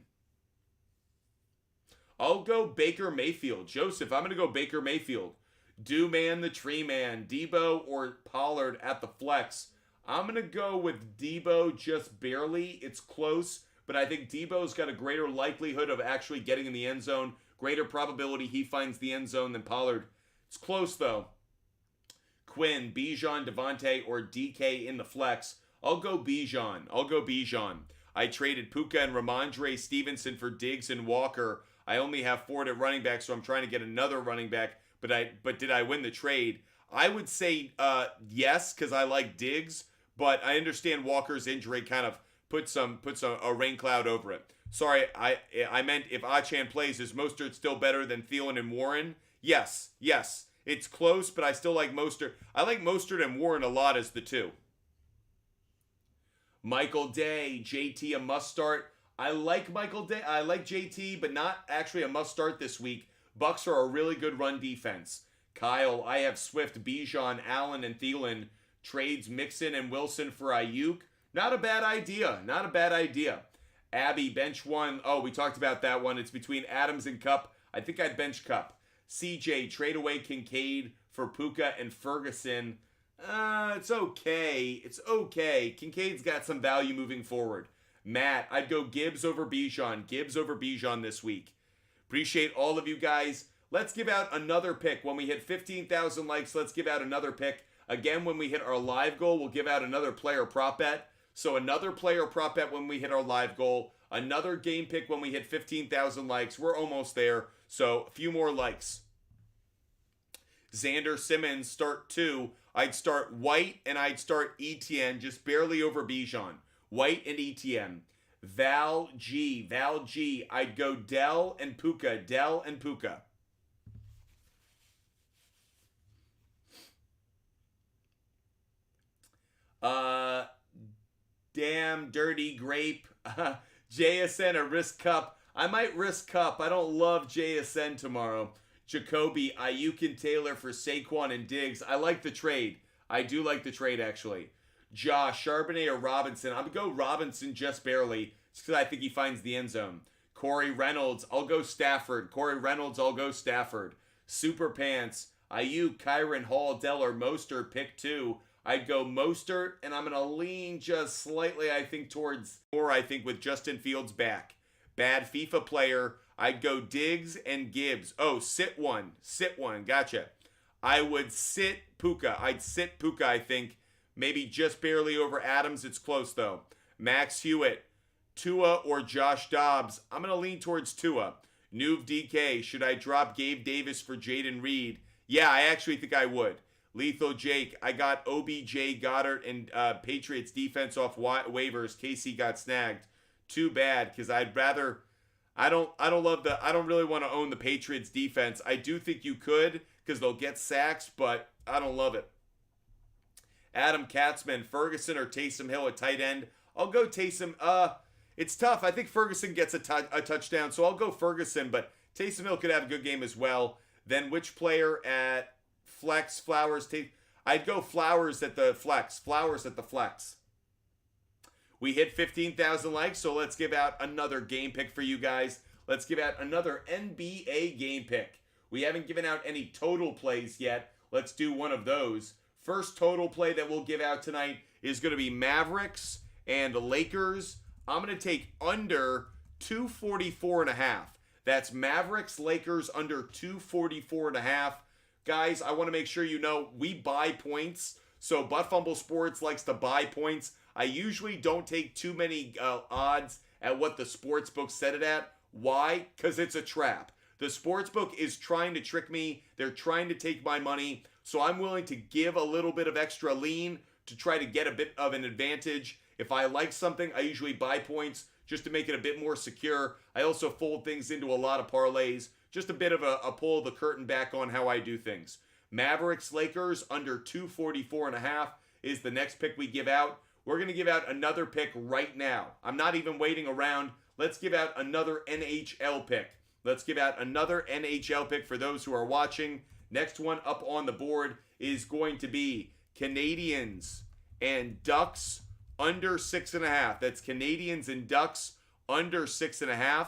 I'll go Baker Mayfield. Joseph, I'm going to go Baker Mayfield. Do-Man, the Tree Man. Debo or Pollard at the flex. I'm going to go with Debo just barely. It's close, but I think Debo's got a greater likelihood of actually getting in the end zone. Greater probability he finds the end zone than Pollard. It's close, though. Quinn, Bijan, Devontae, or DK in the flex. I'll go Bijan. I traded Puka and Ramondre Stevenson for Diggs and Walker. I only have 4 at running back, so I'm trying to get another running back. But did I win the trade? I would say yes, because I like Diggs. But I understand Walker's injury kind of puts a rain cloud over it. Sorry, I meant if Achan plays, is Mostert still better than Thielen and Warren? Yes. It's close, but I still like Mostert. I like Mostert and Warren a lot as the two. Michael Day, JT a must start. I like Michael Day. I like JT, but not actually a must start this week. Bucks are a really good run defense. Kyle, I have Swift, Bijan, Allen, and Thielen. Trades Mixon and Wilson for Ayuk. Not a bad idea. Abby, bench one. Oh, we talked about that one. It's between Adams and Kupp. I think I'd bench Kupp. CJ, trade away Kincaid for Puka and Ferguson. It's okay. Kincaid's got some value moving forward. Matt, I'd go Gibbs over Bijan this week. Appreciate all of you guys. Let's give out another pick. When we hit 15,000 likes, let's give out another pick. Again, when we hit our live goal, we'll give out another player prop bet. So another player prop bet when we hit our live goal. Another game pick when we hit 15,000 likes. We're almost there. So a few more likes. Xander Simmons, start 2. I'd start White and I'd start Etienne, just barely over Bijan. White and Etienne. Val G. I'd go Dell and Puka. Damn dirty grape. JSN a risk cup. I might risk cup. I don't love JSN tomorrow. Jacoby, Ayuk and Taylor for Saquon and Diggs. I like the trade. I do like the trade, actually. Josh, Charbonnet or Robinson? I'm going to go Robinson just barely. Just because I think he finds the end zone. Corey Reynolds, I'll go Stafford. Super Pants, Ayuk, Kyron, Hall, Dell, or Mostert, pick 2. I'd go Mostert, and I'm going to lean just slightly, I think, towards more, I think, with Justin Fields back. Bad FIFA player, I'd go Diggs and Gibbs. Oh, sit one. Gotcha. I would sit Puka. I think. Maybe just barely over Adams. It's close, though. Max Hewitt, Tua or Josh Dobbs. I'm going to lean towards Tua. Nuve DK, should I drop Gabe Davis for Jaden Reed? Yeah, I actually think I would. Lethal Jake, I got OBJ, Goddard, and Patriots defense off waivers. Casey got snagged. Too bad, because I'd rather... I don't really want to own the Patriots defense. I do think you could, because they'll get sacks, but I don't love it. Adam Katzman, Ferguson or Taysom Hill at tight end? I'll go Taysom. It's tough. I think Ferguson gets a touchdown, so I'll go Ferguson, but Taysom Hill could have a good game as well. Then which player at flex? Flowers. I'd go Flowers at the flex. We hit 15,000 likes, so let's give out another game pick for you guys. Let's give out another NBA game pick. We haven't given out any total plays yet. Let's do one of those. First total play that we'll give out tonight is going to be Mavericks and Lakers. I'm going to take under 244.5. That's Mavericks, Lakers under 244.5. Guys, I want to make sure you know we buy points. So Butt Fumble Sports likes to buy points. I usually don't take too many odds at what the sportsbook set it at. Why? Because it's a trap. The sportsbook is trying to trick me. They're trying to take my money. So I'm willing to give a little bit of extra lean to try to get a bit of an advantage. If I like something, I usually buy points just to make it a bit more secure. I also fold things into a lot of parlays. Just a bit of a pull the curtain back on how I do things. Mavericks, Lakers under 244.5 is the next pick we give out. We're going to give out another pick right now. I'm not even waiting around. Let's give out another NHL pick. For those who are watching. Next one up on the board is going to be Canadians and Ducks under 6.5. That's Canadians and Ducks under 6.5.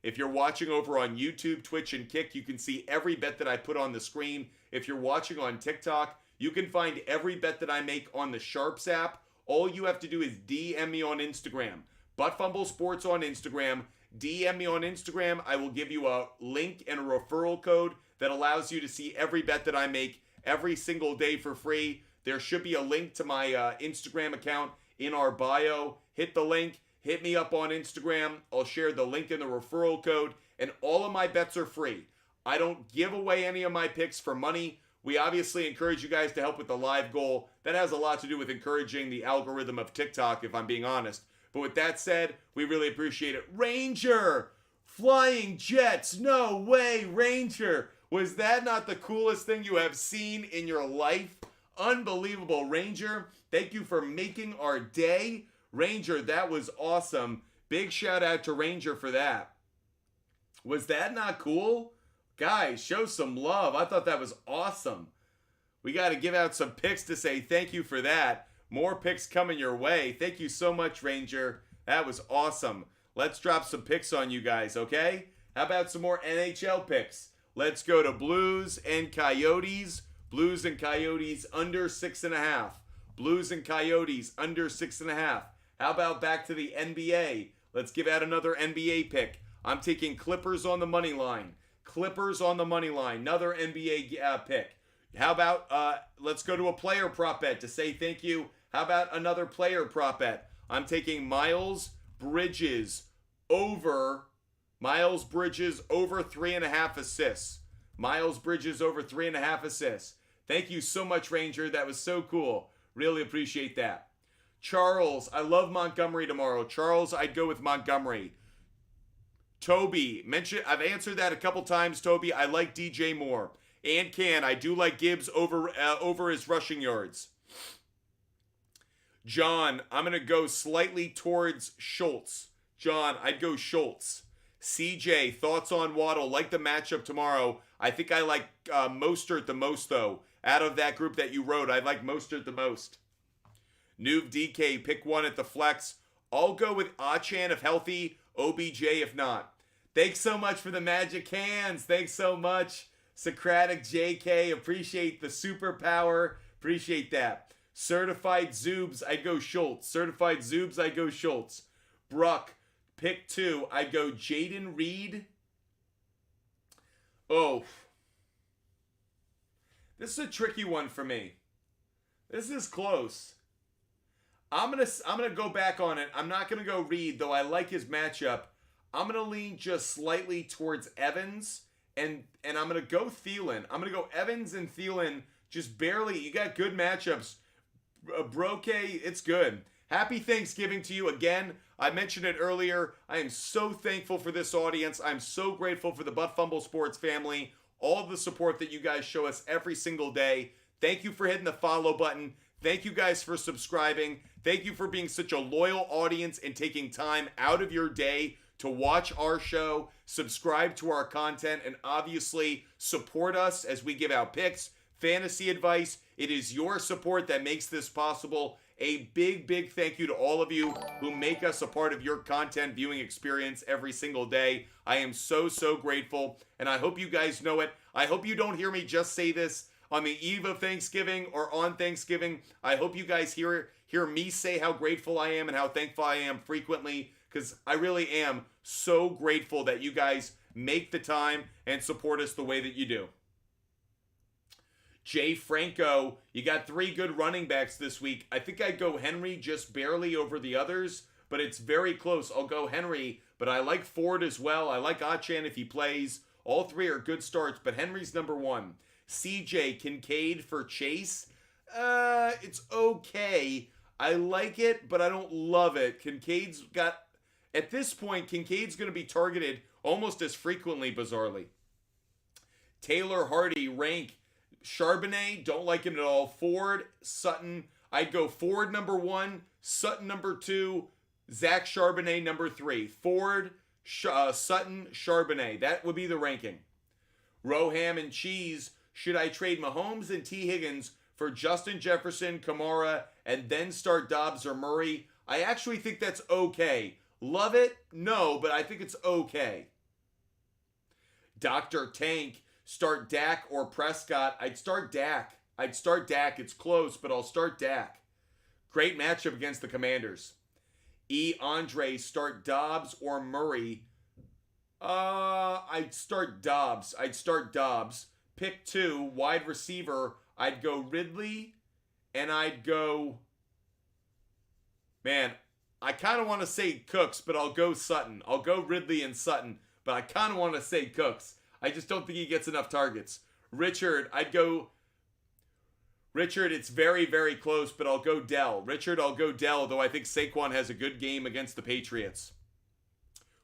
If you're watching over on YouTube, Twitch, and Kick, you can see every bet that I put on the screen. If you're watching on TikTok, you can find every bet that I make on the SHARPZ app. All you have to do is DM me on Instagram. Butt Fumble Sports on Instagram. DM me on Instagram. I will give you a link and a referral code that allows you to see every bet that I make every single day for free. There should be a link to my Instagram account in our bio. Hit the link. Hit me up on Instagram. I'll share the link and the referral code. And all of my bets are free. I don't give away any of my picks for money. We obviously encourage you guys to help with the live goal. That has a lot to do with encouraging the algorithm of TikTok, if I'm being honest. But with that said, we really appreciate it. Ranger! Flying jets! No way, Ranger! Was that not the coolest thing you have seen in your life? Unbelievable, Ranger. Thank you for making our day. Ranger, that was awesome. Big shout out to Ranger for that. Was that not cool? Guys, show some love. I thought that was awesome. We got to give out some picks to say thank you for that. More picks coming your way. Thank you so much, Ranger. That was awesome. Let's drop some picks on you guys, okay? How about some more NHL picks? Let's go to Blues and Coyotes. Blues and Coyotes under 6.5. Blues and Coyotes under 6.5. How about back to the NBA? Let's give out another NBA pick. I'm taking Clippers on the money line. Clippers on the money line. Another NBA pick. How about, let's go to a player prop bet to say thank you. How about another player prop bet? I'm taking Miles Bridges over 3.5 assists. Miles Bridges over 3.5 assists. Thank you so much, Ranger. That was so cool. Really appreciate that. Charles, I love Montgomery tomorrow. Charles, I'd go with Montgomery. Toby, I've answered that a couple times, Toby. I like DJ Moore. And I do like Gibbs over his rushing yards. John, I'm going to go slightly towards Schultz. John, I'd go Schultz. CJ, thoughts on Waddle? Like the matchup tomorrow. I think I like Mostert the most, though. Out of that group that you wrote, I like Mostert the most. Noob DK, pick one at the flex. I'll go with Achan if healthy, OBJ if not. Thanks so much for the magic hands. Thanks so much. Socratic JK, appreciate the superpower. Appreciate that. Certified Zoobs, I'd go Schultz. Certified Zoobs, I'd go Schultz. Bruck, pick two. I'd go Jaden Reed. Oh. This is a tricky one for me. This is close. I'm gonna go back on it. I'm not gonna go Reed, though I like his matchup. I'm gonna lean just slightly towards Evans, and I'm gonna go Thielen. I'm gonna go Evans and Thielen, just barely. You got good matchups. Broke, it's good. Happy Thanksgiving to you again. I mentioned it earlier. I am so thankful for this audience. I'm so grateful for the Butt Fumble Sports family. All of the support that you guys show us every single day. Thank you for hitting the follow button. Thank you guys for subscribing. Thank you for being such a loyal audience and taking time out of your day to watch our show, subscribe to our content, and obviously support us as we give out picks, fantasy advice. It is your support that makes this possible. A big, big thank you to all of you who make us a part of your content viewing experience every single day. I am so, so grateful, and I hope you guys know it. I hope you don't hear me just say this on the eve of Thanksgiving or on Thanksgiving. I hope you guys hear me say how grateful I am and how thankful I am frequently, because I really am so grateful that you guys make the time and support us the way that you do. Jay Franco, you got three good running backs this week. I think I'd go Henry just barely over the others, but it's very close. I'll go Henry, but I like Ford as well. I like Achan if he plays. All three are good starts, but Henry's number one. CJ, Kincaid for Chase. It's okay. I like it, but I don't love it. At this point, Kincaid's going to be targeted almost as frequently, bizarrely. Taylor Hardy, rank. Charbonnet, don't like him at all. Ford, Sutton, I'd go Ford number one, Sutton number two, Zach Charbonnet number three. Ford, Sutton, Charbonnet. That would be the ranking. Roham and Cheese, should I trade Mahomes and T. Higgins for Justin Jefferson, Kamara, and then start Dobbs or Murray? I actually think that's okay. Love it? No, but I think it's okay. Dr. Tank, start Dak or Prescott. I'd start Dak. It's close, but I'll start Dak. Great matchup against the Commanders. Andre, start Dobbs or Murray. I'd start Dobbs. Pick two, wide receiver. I'd go Ridley, and I'd go... Man, I kind of want to say Cooks, but I'll go Sutton. I'll go Ridley and Sutton, but I kind of want to say Cooks. I just don't think he gets enough targets. Richard, it's very, very close, but I'll go Dell. I'll go Dell, though I think Saquon has a good game against the Patriots.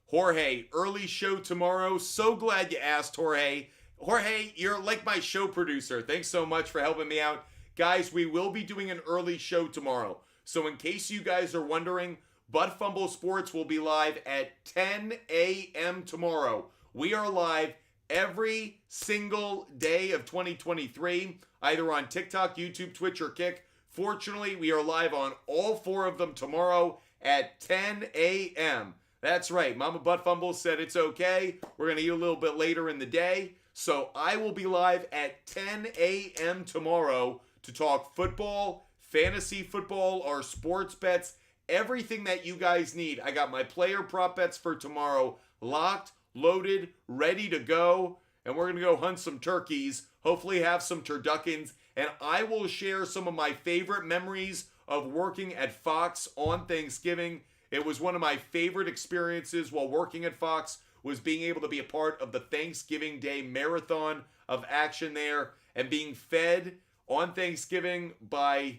Jorge, early show tomorrow. So glad you asked, Jorge. Jorge, you're like my show producer. Thanks so much for helping me out. Guys, we will be doing an early show tomorrow. So in case you guys are wondering, Butt Fumble Sports will be live at 10 a.m. tomorrow. We are live every single day of 2023, either on TikTok, YouTube, Twitch, or Kick. Fortunately, we are live on all four of them tomorrow at 10 a.m. That's right. Mama Butt Fumble said it's okay. We're going to eat a little bit later in the day. So I will be live at 10 a.m. tomorrow to talk football, fantasy football, or sports bets, everything that you guys need. I got my player prop bets for tomorrow locked, loaded, ready to go, and we're going to go hunt some turkeys, hopefully have some turduckens, and I will share some of my favorite memories of working at Fox on Thanksgiving. It was one of my favorite experiences while working at Fox, was being able to be a part of the Thanksgiving Day marathon of action there and being fed on Thanksgiving by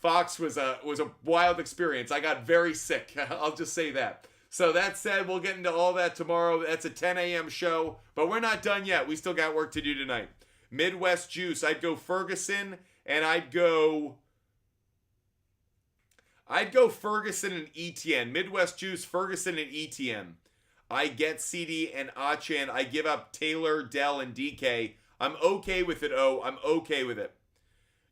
Fox was a wild experience. I got very sick. I'll just say that. So that said, we'll get into all that tomorrow. That's a 10 a.m. show, but we're not done yet. We still got work to do tonight. Midwest Juice. I'd go Ferguson, and I'd go Ferguson and ETN. Midwest Juice, Ferguson and ETN. I get CD and Achan. I give up Taylor, Dell, and DK. I'm okay with it, I'm okay with it.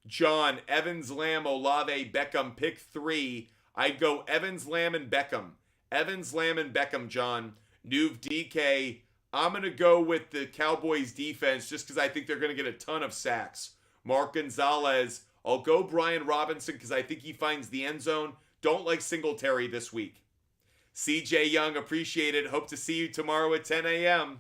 John, Evans, Lamb, Olave, Beckham, pick 3. I'd go Evans, Lamb, and Beckham. Evans, Lamb, and Beckham, John. Nuve, DK. I'm going to go with the Cowboys defense just because I think they're going to get a ton of sacks. Mark Gonzalez. I'll go Brian Robinson because I think he finds the end zone. Don't like Singletary this week. CJ Young, appreciate it. Hope to see you tomorrow at 10 a.m.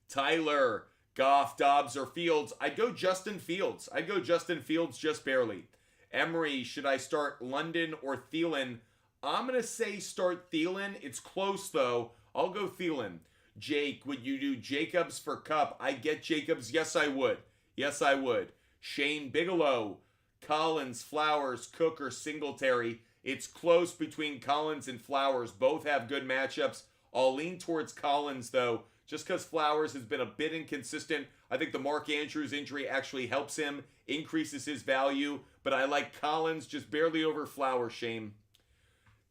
Tyler, Goff, Dobbs, or Fields. I'd go Justin Fields. I'd go Justin Fields just barely. Emery, should I start London or Thielen? I'm going to say start Thielen. It's close, though. I'll go Thielen. Jake, would you do Jacobs for Cup? I get Jacobs. Yes, I would. Yes, I would. Shane Bigelow, Collins, Flowers, Cook, or Singletary. It's close between Collins and Flowers. Both have good matchups. I'll lean towards Collins, though, just because Flowers has been a bit inconsistent. I think the Mark Andrews injury actually helps him, increases his value. But I like Collins just barely over Flowers, Shane.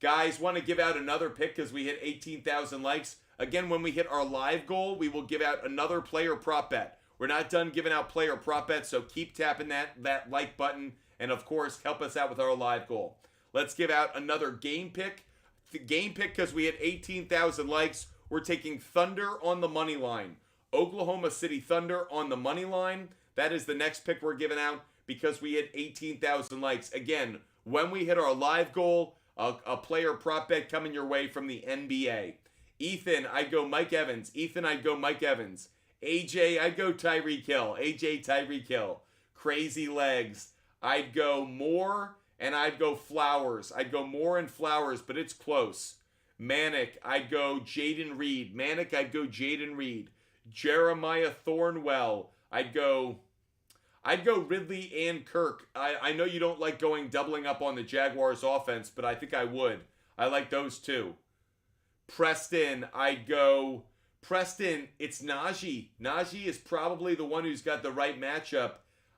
Guys, want to give out another pick because we hit 18,000 likes. Again, when we hit our live goal, we will give out another player prop bet. We're not done giving out player prop bets, so keep tapping that like button. And, of course, help us out with our live goal. Let's give out another game pick. The game pick, because we hit 18,000 likes, we're taking Thunder on the money line. Oklahoma City Thunder on the money line. That is the next pick we're giving out because we hit 18,000 likes. Again, when we hit our live goal, a player prop bet coming your way from the NBA. Ethan, I'd go Mike Evans. Ethan, I'd go Mike Evans. AJ, I'd go Tyreek Hill. AJ, Tyreek Hill. Crazy Legs, I'd go Moore and I'd go Flowers. I'd go Moore and Flowers, but it's close. Manic, I'd go Jaden Reed. Manic, I'd go Jaden Reed. Jeremiah Thornwell, I'd go Ridley and Kirk. I know you don't like doubling up on the Jaguars offense, but I think I would. I like those two. Preston, it's Najee. Najee is probably the one who's got the right matchup.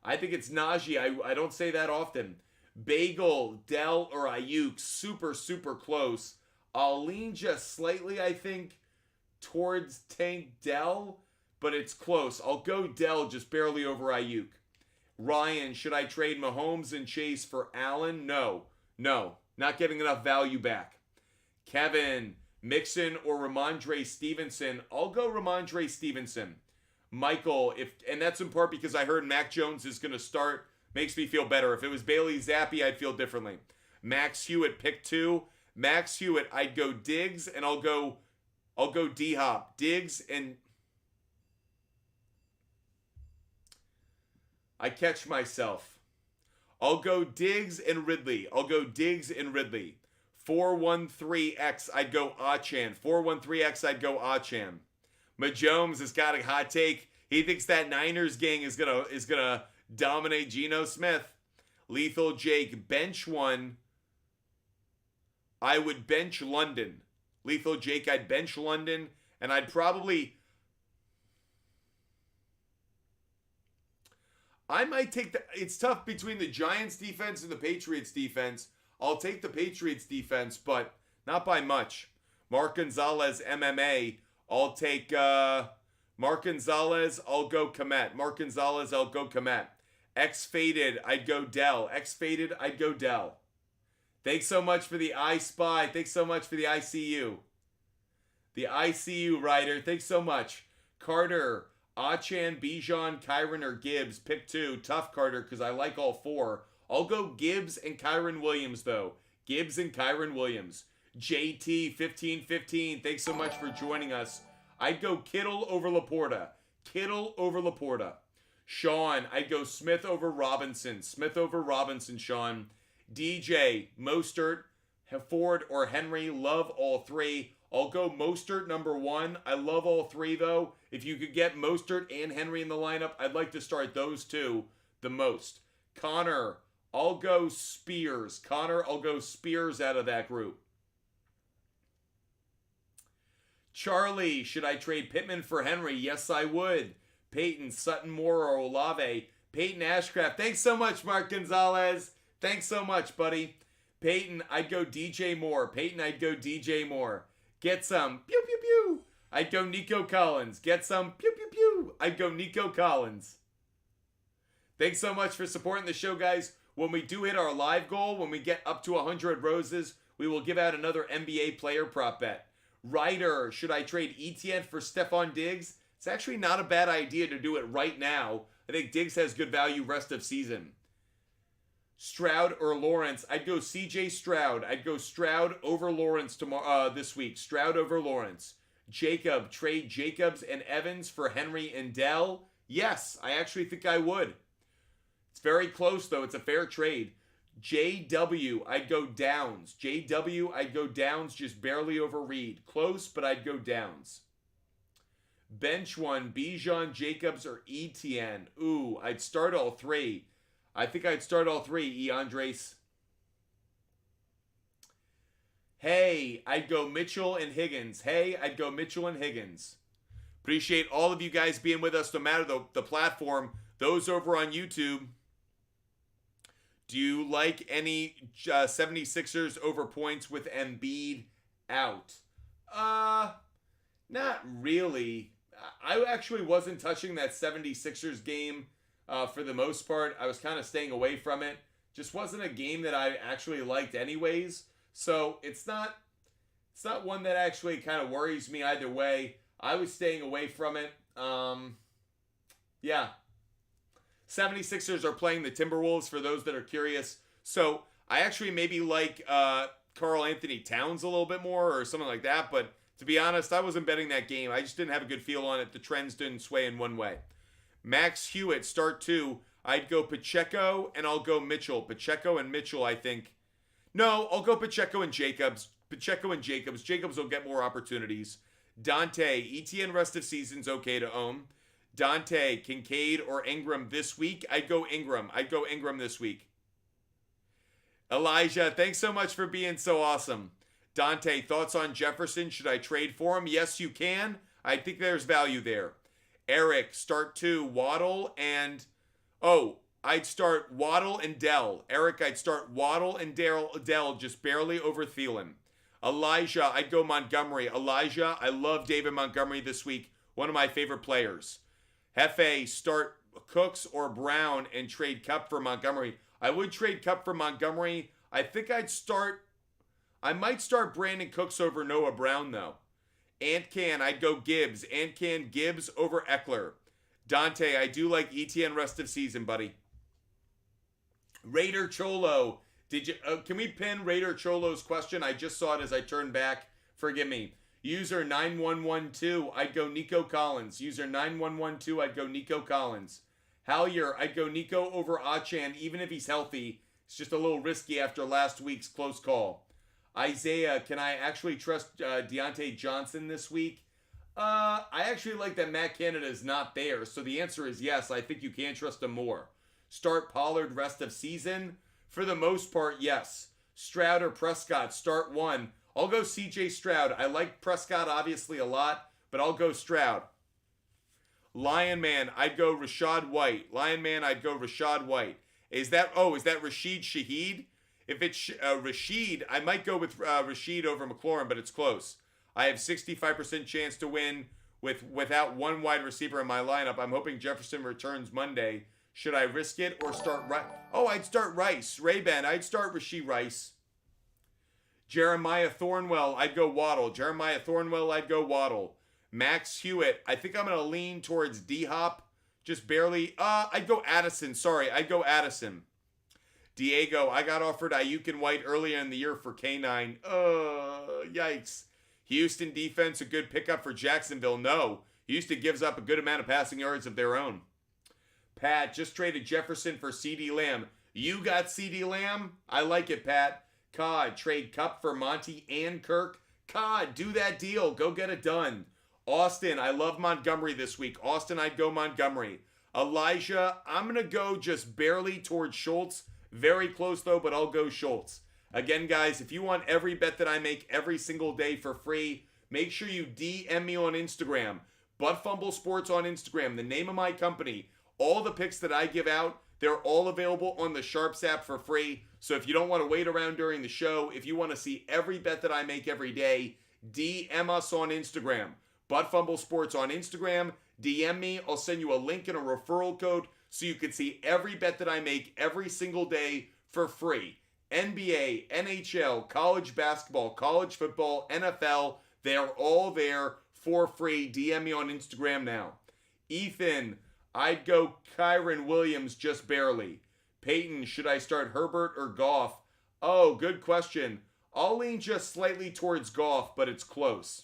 I think it's Najee. I don't say that often. Bagel, Dell, or Ayuk, super, super close. I'll lean just slightly, I think, towards Tank Dell, but it's close. I'll go Dell just barely over Ayuk. Ryan, should I trade Mahomes and Chase for Allen? No, not getting enough value back. Kevin, Mixon or Ramondre Stevenson? I'll go Ramondre Stevenson. Michael, and that's in part because I heard Mac Jones is going to start. Makes me feel better. If it was Bailey Zappi, I'd feel differently. Max Hewitt, pick 2. Max Hewitt, I'd go Diggs, and I'll go D-Hop. Diggs and... I catch myself. I'll go Diggs and Ridley. 413X, I'd go Achan. 413X, I'd go Achan. Majomes has got a hot take. He thinks that Niners gang is gonna dominate Geno Smith. Lethal Jake, bench one. I would bench London. Lethal Jake, I'd bench London, and I'd probably... I might take it's tough between the Giants defense and the Patriots defense. I'll take the Patriots defense, but not by much. Mark Gonzalez, MMA. I'll take Mark Gonzalez. I'll go Komet. Mark Gonzalez, I'll go Komet. X-Faded, I'd go Dell. X-Faded, I'd go Dell. Thanks so much for the I Spy. Thanks so much for the ICU. The ICU writer. Thanks so much. Carter, Achan, Bijan, Kyron, or Gibbs. Pick 2. Tough, Carter, because I like all 4. I'll go Gibbs and Kyron Williams, though. Gibbs and Kyron Williams. JT, 1515. Thanks so much for joining us. I'd go Kittle over Laporta. Sean, I'd go Smith over Robinson. Sean. DJ, Mostert, Ford, or Henry. Love all 3. I'll go Mostert number 1. I love all 3, though. If you could get Mostert and Henry in the lineup, I'd like to start those 2 the most. Connor, I'll go Spears. Connor, I'll go Spears out of that group. Charlie, should I trade Pittman for Henry? Yes, I would. Peyton, Sutton, Moore, or Olave. Peyton Ashcraft. Thanks so much, Mark Gonzalez. Thanks so much, buddy. Peyton, I'd go DJ Moore. Peyton, I'd go DJ Moore. Get some. Pew, pew, pew. I'd go Nico Collins. Get some. Pew, pew, pew. I'd go Nico Collins. Thanks so much for supporting the show, guys. When we do hit our live goal, when we get up to 100 roses, we will give out another NBA player prop bet. Ryder, should I trade Etienne for Stephon Diggs? It's actually not a bad idea to do it right now. I think Diggs has good value rest of season. Stroud or Lawrence? I'd go CJ Stroud. I'd go Stroud over Lawrence tomorrow this week. Stroud over Lawrence. Jacob, trade Jacobs and Evans for Henry and Dell? Yes, I actually think I would. It's very close, though. It's a fair trade. JW, I'd go Downs. JW, I'd go Downs just barely over Reed. Close, but I'd go Downs. Bench one, Bijan, Jacobs, or Etienne. Ooh, I'd start all three. I think I'd start all three, Andres. Hey, I'd go Mitchell and Higgins. Hey, I'd go Mitchell and Higgins. Appreciate all of you guys being with us, no matter the platform. Those over on YouTube. Do you like any 76ers over points with Embiid out? Not really. I actually wasn't touching that 76ers game for the most part. I was kind of staying away from it. Just wasn't a game that I actually liked anyways. So it's not one that actually kind of worries me either way. I was staying away from it. Yeah. 76ers are playing the Timberwolves, for those that are curious. So I actually maybe like Karl Anthony Towns a little bit more or something like that. But to be honest, I wasn't betting that game. I just didn't have a good feel on it. The trends didn't sway in one way. Max Hewitt, start two. I'd go Pacheco and I'll go Mitchell. Pacheco and Mitchell, I think. No, I'll go Pacheco and Jacobs. Pacheco and Jacobs. Jacobs will get more opportunities. Dante, ETN rest of season's okay to own. Dante, Kincaid, or Ingram this week? I'd go Ingram. I'd go Ingram this week. Elijah, thanks so much for being so awesome. Dante, thoughts on Jefferson? Should I trade for him? Yes, you can. I think there's value there. Eric, start two. Waddle and... Oh, I'd start Waddle and Dell. Eric, I'd start Waddle and Dell just barely over Thielen. Elijah, I'd go Montgomery. Elijah, I love David Montgomery this week. One of my favorite players. Hefe, start Cooks or Brown and trade Kupp for Montgomery. I would trade Kupp for Montgomery. I think I might start Brandon Cooks over Noah Brown, though. Antcan, I'd go Gibbs. Antcan, Gibbs over Eckler. Dante, I do like ETN rest of season, buddy. Raider Cholo, can we pin Raider Cholo's question? I just saw it as I turned back. Forgive me. User 9112, I'd go Nico Collins. User 9112, I'd go Nico Collins. Hallier, I'd go Nico over Achan, even if he's healthy. It's just a little risky after last week's close call. Isaiah, can I actually trust Deontay Johnson this week? I actually like that Matt Canada is not there, so the answer is yes. I think you can trust him more. Start Pollard rest of season? For the most part, yes. Stroud or Prescott, start one. I'll go CJ Stroud. I like Prescott obviously a lot, but I'll go Stroud. Lion Man, I'd go Rashad White. Lion Man, I'd go Rashad White. Is that Rashid Shaheed? If it's Rashid, I might go with Rashid over McLaurin, but it's close. I have 65% chance to win without one wide receiver in my lineup. I'm hoping Jefferson returns Monday. Should I risk it or start Rice? Oh, I'd start Rice. Ray-Ban, I'd start Rashid Rice. Jeremiah Thornwell, I'd go Waddle. Jeremiah Thornwell, I'd go Waddle. Max Hewitt, I think I'm going to lean towards D-Hop. Just barely. I'd go Addison. Sorry, I'd go Addison. Diego, I got offered Ayuk and White earlier in the year for K9. Yikes. Houston defense, a good pickup for Jacksonville? No. Houston gives up a good amount of passing yards of their own. Pat, just traded Jefferson for CeeDee Lamb. You got CeeDee Lamb? I like it, Pat. Cod, trade Kupp for Monty and Kirk. Cod, do that deal. Go get it done. Austin, I love Montgomery this week. Austin, I'd go Montgomery. Elijah, I'm going to go just barely towards Schultz. Very close though, but I'll go Schultz. Again, guys, if you want every bet that I make every single day for free, make sure you DM me on Instagram. Butt Fumble Sports on Instagram, the name of my company. All the picks that I give out, they're all available on the SHARPZ app for free. So if you don't want to wait around during the show, if you want to see every bet that I make every day, DM us on Instagram. Butt Fumble Sports on Instagram. DM me. I'll send you a link and a referral code so you can see every bet that I make every single day for free. NBA, NHL, college basketball, college football, NFL, they're all there for free. DM me on Instagram now. Ethan, I'd go Kyron Williams just barely. Peyton, should I start Herbert or Goff? Oh, good question. I'll lean just slightly towards Goff, but it's close.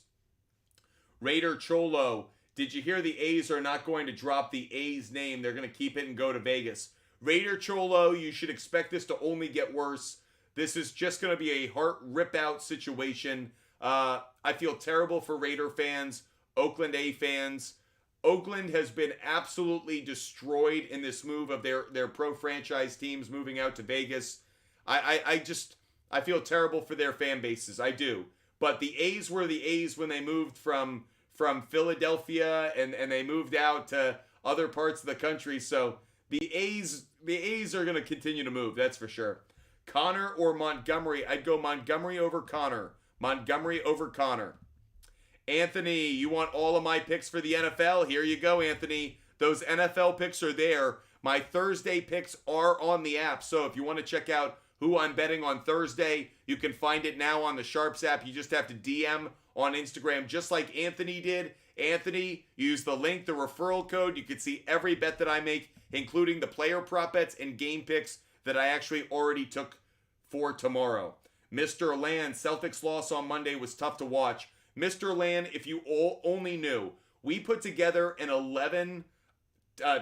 Raider Cholo, did you hear the A's are not going to drop the A's name? They're going to keep it and go to Vegas. Raider Cholo, you should expect this to only get worse. This is just going to be a heart rip-out situation. I feel terrible for Raider fans, Oakland A fans. Oakland has been absolutely destroyed in this move of their pro franchise teams moving out to Vegas. I feel terrible for their fan bases. I do. But the A's were the A's when they moved from Philadelphia and they moved out to other parts of the country. So the A's are going to continue to move. That's for sure. Connor or Montgomery? I'd go Montgomery over Connor. Montgomery over Connor. Anthony, you want all of my picks for the NFL? Here you go, Anthony. Those NFL picks are there. My Thursday picks are on the app. So if you want to check out who I'm betting on Thursday, you can find it now on the SHARPZ app. You just have to DM on Instagram just like Anthony did. Anthony, use the link, the referral code. You can see every bet that I make, including the player prop bets and game picks that I actually already took for tomorrow. Mr. Land, Celtics loss on Monday was tough to watch. Mr. Land, if you all only knew, we put together an 11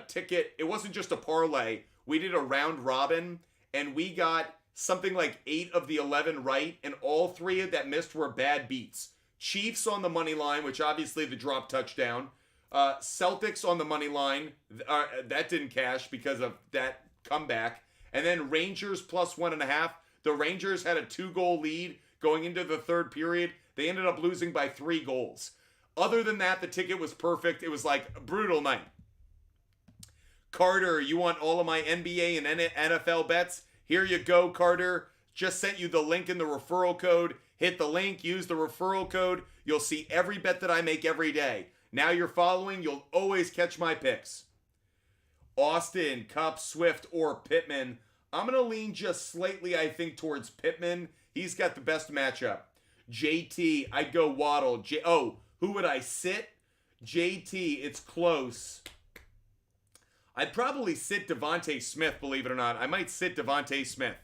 ticket. It wasn't just a parlay. We did a round robin, and we got something like 8 of the 11 right, and all 3 that missed were bad beats. Chiefs on the money line, which obviously the drop touchdown. Celtics on the money line. That didn't cash because of that comeback. And then Rangers plus 1.5. The Rangers had a 2-goal lead going into the third period. They ended up losing by 3 goals. Other than that, the ticket was perfect. It was like a brutal night. Carter, you want all of my NBA and NFL bets? Here you go, Carter. Just sent you the link in the referral code. Hit the link, use the referral code. You'll see every bet that I make every day. Now you're following, you'll always catch my picks. Austin, Kupp, Swift, or Pittman. I'm going to lean just slightly, I think, towards Pittman. He's got the best matchup. JT, I'd go Waddle. Who would I sit? JT, it's close. I'd probably sit Devontae Smith, believe it or not. I might sit Devontae Smith.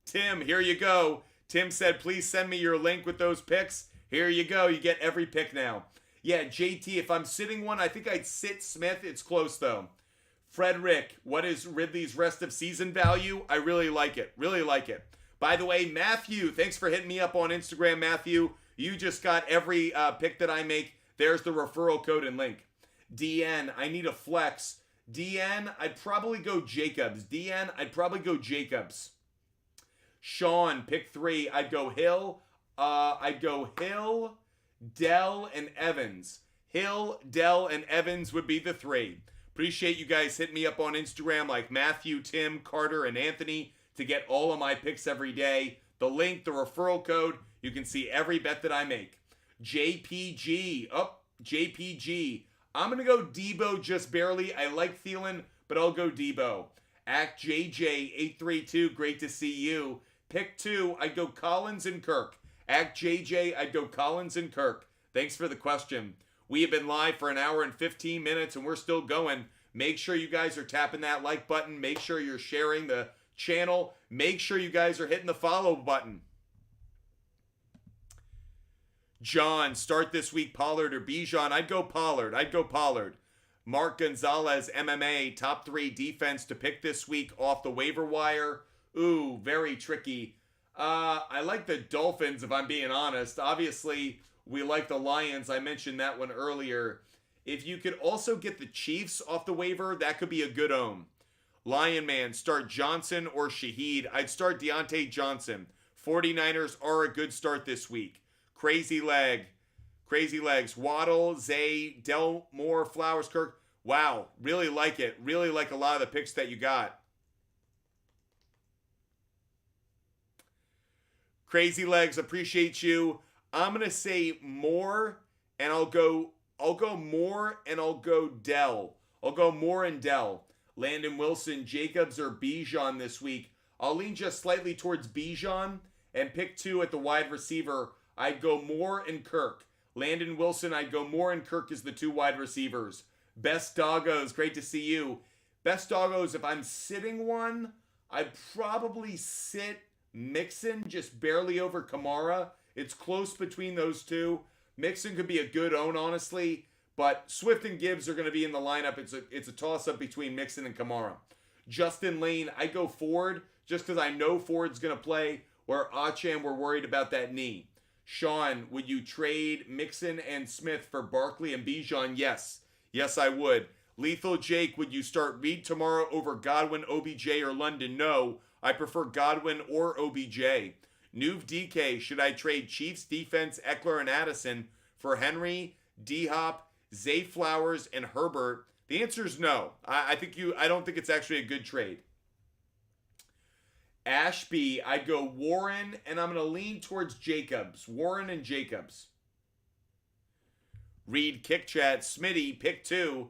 Tim, here you go. Tim said, please send me your link with those picks. Here you go. You get every pick now. Yeah, JT, if I'm sitting one, I think I'd sit Smith. It's close, though. Frederick, what is Ridley's rest of season value? I really like it. Really like it. By the way, Matthew, thanks for hitting me up on Instagram, Matthew. You just got every pick that I make. There's the referral code and link. DN, I need a flex. DN, I'd probably go Jacobs. DN, I'd probably go Jacobs. Sean, pick 3. I'd go Hill. Dell, and Evans. Hill, Dell, and Evans would be the 3. Appreciate you guys hitting me up on Instagram like Matthew, Tim, Carter, and Anthony to get all of my picks every day. The link, the referral code, you can see every bet that I make. JPG. JPG. I'm going to go Debo just barely. I like Thielen, but I'll go Debo. Act JJ832, great to see you. Pick 2, I'd go Collins and Kirk. Act JJ, I'd go Collins and Kirk. Thanks for the question. We have been live for an hour and 15 minutes, and we're still going. Make sure you guys are tapping that like button. Make sure you're sharing the channel. Make sure you guys are hitting the follow button. John, start this week Pollard or Bijan. I'd go Pollard. Mark Gonzalez, MMA, top 3 defense to pick this week off the waiver wire. Ooh, very tricky. I like the Dolphins, if I'm being honest. Obviously, we like the Lions. I mentioned that one earlier. If you could also get the Chiefs off the waiver, that could be a good omen. Lion Man, start Johnson or Shaheed. I'd start Deontay Johnson. 49ers are a good start this week. Crazy Legs, Waddle, Zay, Delmore, Flowers, Kirk. Wow, really like it. Really like a lot of the picks that you got. Crazy Legs, appreciate you. I'm gonna say more, and I'll go more, and I'll go Dell. I'll go more and Dell. Landon Wilson, Jacobs, or Bijan this week. I'll lean just slightly towards Bijan and pick 2 at the wide receiver. I'd go Moore and Kirk. Landon Wilson, I'd go Moore and Kirk as the 2 wide receivers. Best Doggos, great to see you. Best Doggos, if I'm sitting one, I'd probably sit Mixon just barely over Kamara. It's close between those 2. Mixon could be a good own, honestly. But Swift and Gibbs are going to be in the lineup. It's a toss-up between Mixon and Kamara. Justin Lane, I go Ford just because I know Ford's going to play, where Achane, we're worried about that knee. Sean, would you trade Mixon and Smith for Barkley and Bijan? Yes. Yes, I would. Lethal Jake, would you start Reed tomorrow over Godwin, OBJ, or London? No. I prefer Godwin or OBJ. Nuve DK, should I trade Chiefs defense, Eckler, and Addison for Henry, D-Hop, Zay Flowers, and Herbert? The answer is no. I don't think it's actually a good trade. Ashby, I'd go Warren, and I'm going to lean towards Jacobs. Warren and Jacobs. Reed, Kick Chat, Smitty, pick 2.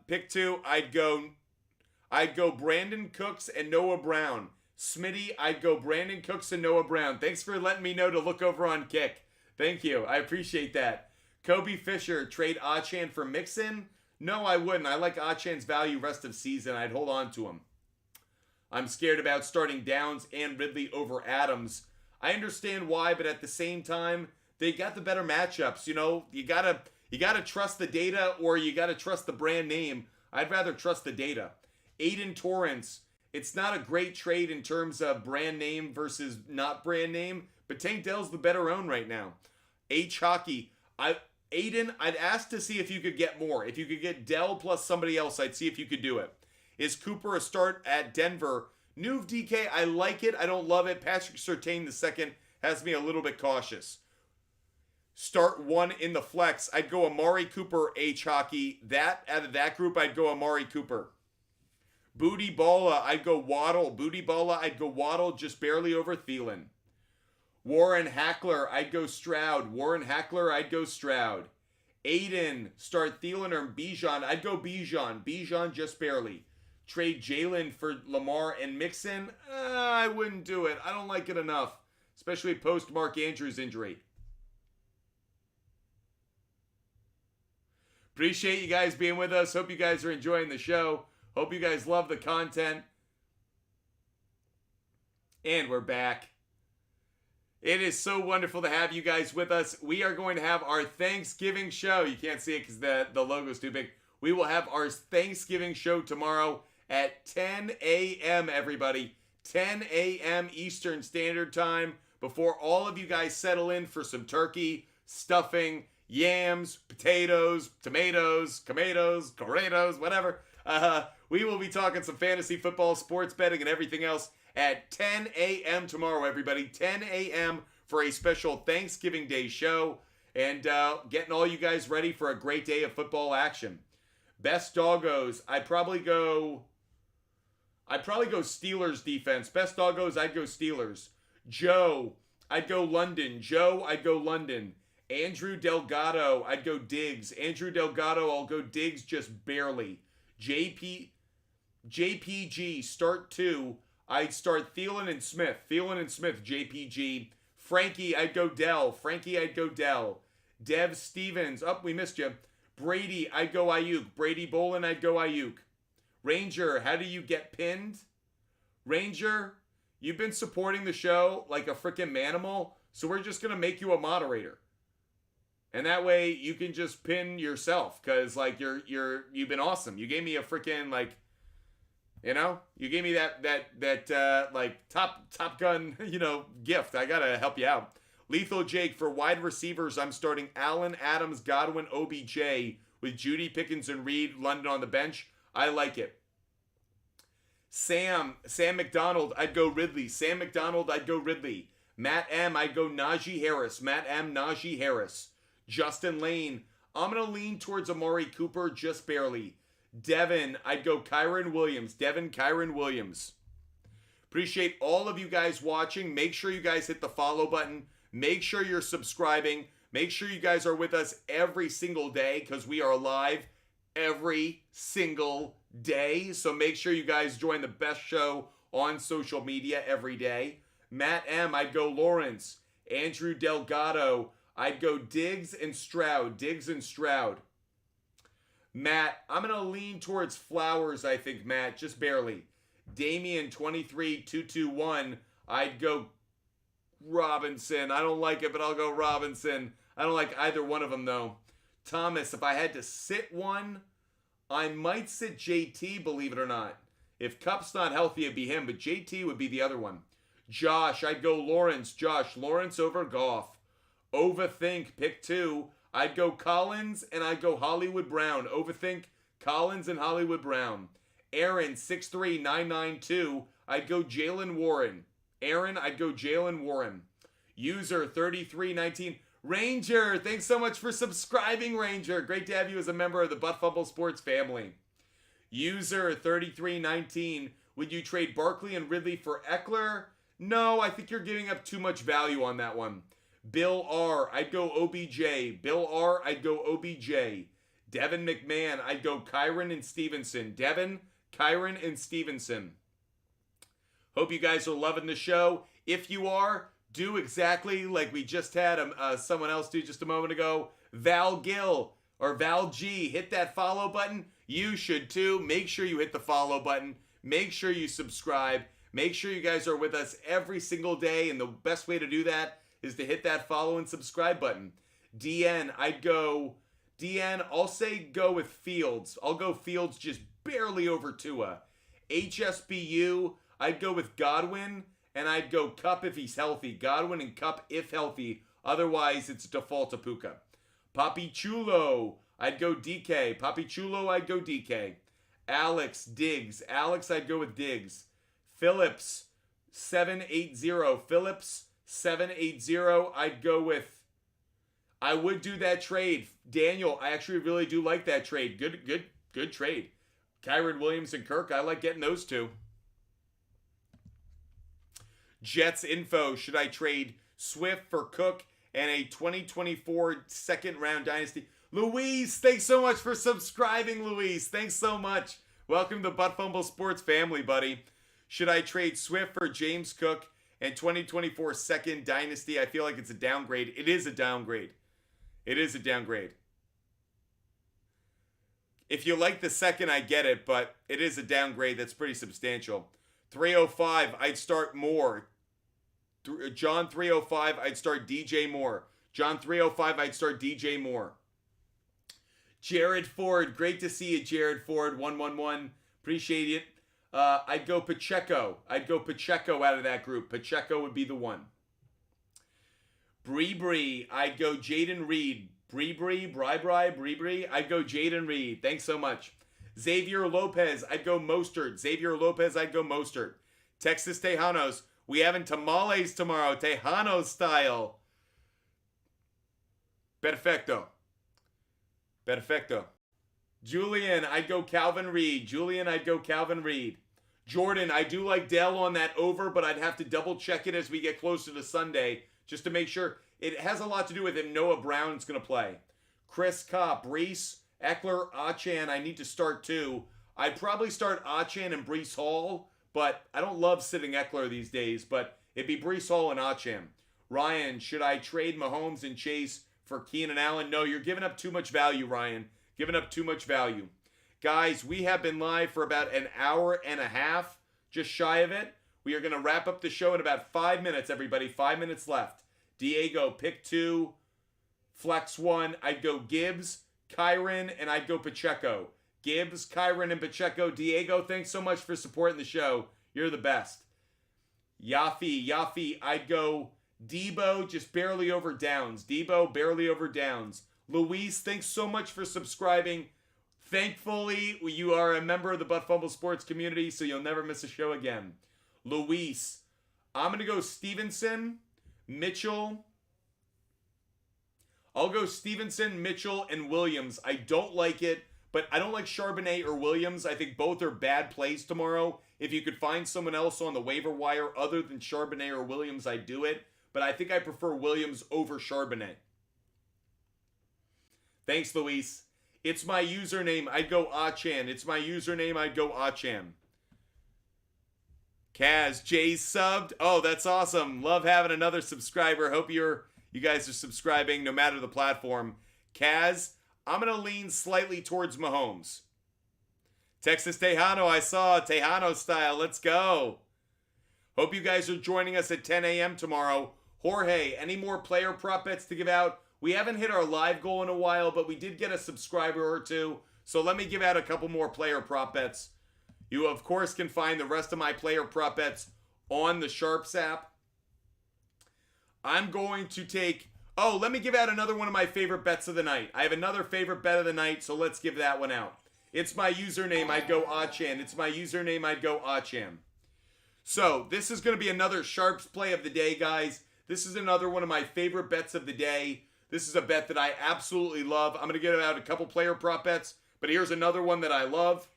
Pick 2, I'd go Brandon Cooks and Noah Brown. Smitty, I'd go Brandon Cooks and Noah Brown. Thanks for letting me know to look over on Kick. Thank you. I appreciate that. Kobe Fisher, trade Achane for Mixon? No, I wouldn't. I like Achane's value rest of season. I'd hold on to him. I'm scared about starting Downs and Ridley over Adams. I understand why, but at the same time, they got the better matchups. You know, you gotta trust the data, or you gotta trust the brand name. I'd rather trust the data. Aiden Torrance, it's not a great trade in terms of brand name versus not brand name, but Tank Dell's the better own right now. H Hockey, Aiden, I'd ask to see if you could get more. If you could get Dell plus somebody else, I'd see if you could do it. Is Cooper a start at Denver? Nuve DK, I like it. I don't love it. Patrick Surtain II has me a little bit cautious. Start 1 in the flex. I'd go Amari Cooper, H Hockey. Out of that group, I'd go Amari Cooper. Booty Balla, I'd go Waddle. Booty Balla, I'd go Waddle just barely over Thielen. Warren Hackler, I'd go Stroud. Warren Hackler, I'd go Stroud. Aiden, start Thielen or Bijan. I'd go Bijan. Bijan just barely. Trade Jalen for Lamar and Mixon? I wouldn't do it. I don't like it enough, especially post Mark Andrews injury. Appreciate you guys being with us. Hope you guys are enjoying the show. Hope you guys love the content. And we're back. It is so wonderful to have you guys with us. We are going to have our Thanksgiving show. You can't see it because the logo's too big. We will have our Thanksgiving show tomorrow at 10 a.m., everybody. 10 a.m. Eastern Standard Time, before all of you guys settle in for some turkey, stuffing, yams, potatoes, tomatoes, corrados, whatever. We will be talking some fantasy football, sports betting, and everything else at 10 a.m. tomorrow, everybody. 10 a.m. for a special Thanksgiving Day show, and getting all you guys ready for a great day of football action. Best doggos, I'd probably go Steelers defense. Best doggos, I'd go Steelers. Joe, I'd go London. Andrew Delgado, I'd go Diggs. Andrew Delgado, I'll go Diggs just barely. JPG, start 2. I'd start Thielen and Smith, JPG. Frankie, I'd go Dell. Dev Stevens, we missed you. Brady, I'd go Ayuk. Brady Bolin, I'd go Ayuk. Ranger, how do you get pinned? Ranger, you've been supporting the show like a freaking manimal, so we're just going to make you a moderator. And that way you can just pin yourself, because like you've been awesome. You gave me a freaking you gave me that like Top Gun, gift. I got to help you out. Lethal Jake, for wide receivers, I'm starting Allen, Adams, Godwin, OBJ with Judy, Pickens, and Reed, London on the bench. I like it. Sam McDonald, I'd go Ridley. Sam McDonald, I'd go Ridley. Matt M, I'd go Najee Harris. Matt M, Najee Harris. Justin Lane, I'm going to lean towards Amari Cooper just barely. Devin, I'd go Kyron Williams. Devin, Kyron Williams. Appreciate all of you guys watching. Make sure you guys hit the follow button. Make sure you're subscribing. Make sure you guys are with us every single day because we are live every single day. So make sure you guys join the best show on social media every day. Matt M, I'd go Lawrence. Andrew Delgado, I'd go Diggs and Stroud. Diggs and Stroud. Matt, I'm going to lean towards Flowers, I think, Matt, just barely. Damian, 23221, I'd go Robinson. I don't like it, but I'll go Robinson. I don't like either one of them, though. Thomas, if I had to sit one, I might sit JT, believe it or not. If Cup's not healthy, it'd be him, but JT would be the other one. Josh, I'd go Lawrence. Josh, Lawrence over Goff. Overthink, pick 2. I'd go Collins, and I'd go Hollywood Brown. Overthink, Collins and Hollywood Brown. Aaron, 63992, I'd go Jalen Warren. Aaron, I'd go Jalen Warren. User, 3319. Ranger, thanks so much for subscribing, Ranger. Great to have you as a member of the Butt Fumble Sports family. User, 3319. Would you trade Barkley and Ridley for Eckler? No, I think you're giving up too much value on that one. Bill R, I'd go OBJ. Bill R, I'd go OBJ. Devin McMahon, I'd go Kyron and Stevenson. Devin, Kyron and Stevenson. Hope you guys are loving the show. If you are, do exactly like we just had someone else do just a moment ago. Val Gill or Val G, hit that follow button. You should too. Make sure you hit the follow button. Make sure you subscribe. Make sure you guys are with us every single day. And the best way to do that is to hit that follow and subscribe button. DN, I'll say go with Fields. I'll go Fields just barely over Tua. HSBU, I'd go with Godwin, and I'd go Kupp if he's healthy. Godwin and Kupp if healthy. Otherwise, it's default to Puka. Papi Chulo, I'd go DK. Papi Chulo, I'd go DK. Alex, Diggs. Alex, I'd go with Diggs. Phillips, 780. Phillips, 780. I'd go with... I would do that trade. Daniel, I actually really do like that trade. Good trade. Kyron Williams and Kirk, I like getting those two. Jets info, should I trade Swift for Cook and a 2024 second round dynasty? Louise, thanks so much for subscribing, Louise. Thanks so much. Welcome to Butt Fumble Sports family, buddy. Should I trade Swift for James Cook and 2024 second dynasty? I feel like it's a downgrade. It is a downgrade. It is a downgrade. If you like the second, I get it, but it is a downgrade that's pretty substantial. 305, I'd start Moore. John 305, I'd start DJ Moore. John 305, I'd start DJ Moore. Jared Ford, great to see you, Jared Ford, 111. Appreciate it. I'd go Pacheco. I'd go Pacheco out of that group. Pacheco would be the one. Bree, I'd go Jaden Reed. Bree, I'd go Jaden Reed. Thanks so much. Xavier Lopez, I'd go Mostert. Xavier Lopez, I'd go Mostert. Texas Tejanos, we having tamales tomorrow, Tejano style. Perfecto. Julian, I'd go Calvin Reed. Jordan, I do like Dell on that over, but I'd have to double check it as we get closer to Sunday just to make sure. It has a lot to do with if Noah Brown's going to play. Chris Kopp, Brees, Eckler, Achan, I need to start too. I'd probably start Achan and Brees Hall, but I don't love sitting Eckler these days, but it'd be Brees Hall and Achan. Ryan, should I trade Mahomes and Chase for Keenan Allen? No, you're giving up too much value, Ryan. Giving up too much value. Guys, we have been live for about an hour and a half, just shy of it. We are going to wrap up the show in about 5 minutes, everybody. 5 minutes left. Diego, pick 2. Flex 1. I'd go Gibbs, Kyron, and I'd go Pacheco. Gibbs, Kyron, and Pacheco. Diego, thanks so much for supporting the show. You're the best. Yafi, I'd go Debo just barely over Downs. Debo barely over Downs. Luis, thanks so much for subscribing. Thankfully, you are a member of the Butt Fumble Sports community, so you'll never miss a show again. Luis, I'm going to go Stevenson, Mitchell. I'll go Stevenson, Mitchell, and Williams. I don't like it, but I don't like Charbonnet or Williams. I think both are bad plays tomorrow. If you could find someone else on the waiver wire other than Charbonnet or Williams, I'd do it. But I think I prefer Williams over Charbonnet. Thanks, Luis. It's my username. I'd go Achan. It's my username. I'd go Achan. Kaz, Jay's subbed. Oh, that's awesome. Love having another subscriber. Hope you guys are subscribing no matter the platform. Kaz, I'm going to lean slightly towards Mahomes. Texas Tejano, I saw Tejano style. Let's go. Hope you guys are joining us at 10 a.m. tomorrow. Jorge, any more player prop bets to give out? We haven't hit our live goal in a while, but we did get a subscriber or two. So let me give out a couple more player prop bets. You, of course, can find the rest of my player prop bets on the SHARPZ app. I'm going to take... Oh, let me give out another one of my favorite bets of the night. I have another favorite bet of the night, so let's give that one out. It's my username, I'd go Achan. It's my username, I'd go Achan. So, this is going to be another SHARPZ play of the day, guys. This is another one of my favorite bets of the day. This is a bet that I absolutely love. I'm going to give out a couple player prop bets, but here's another one that I love.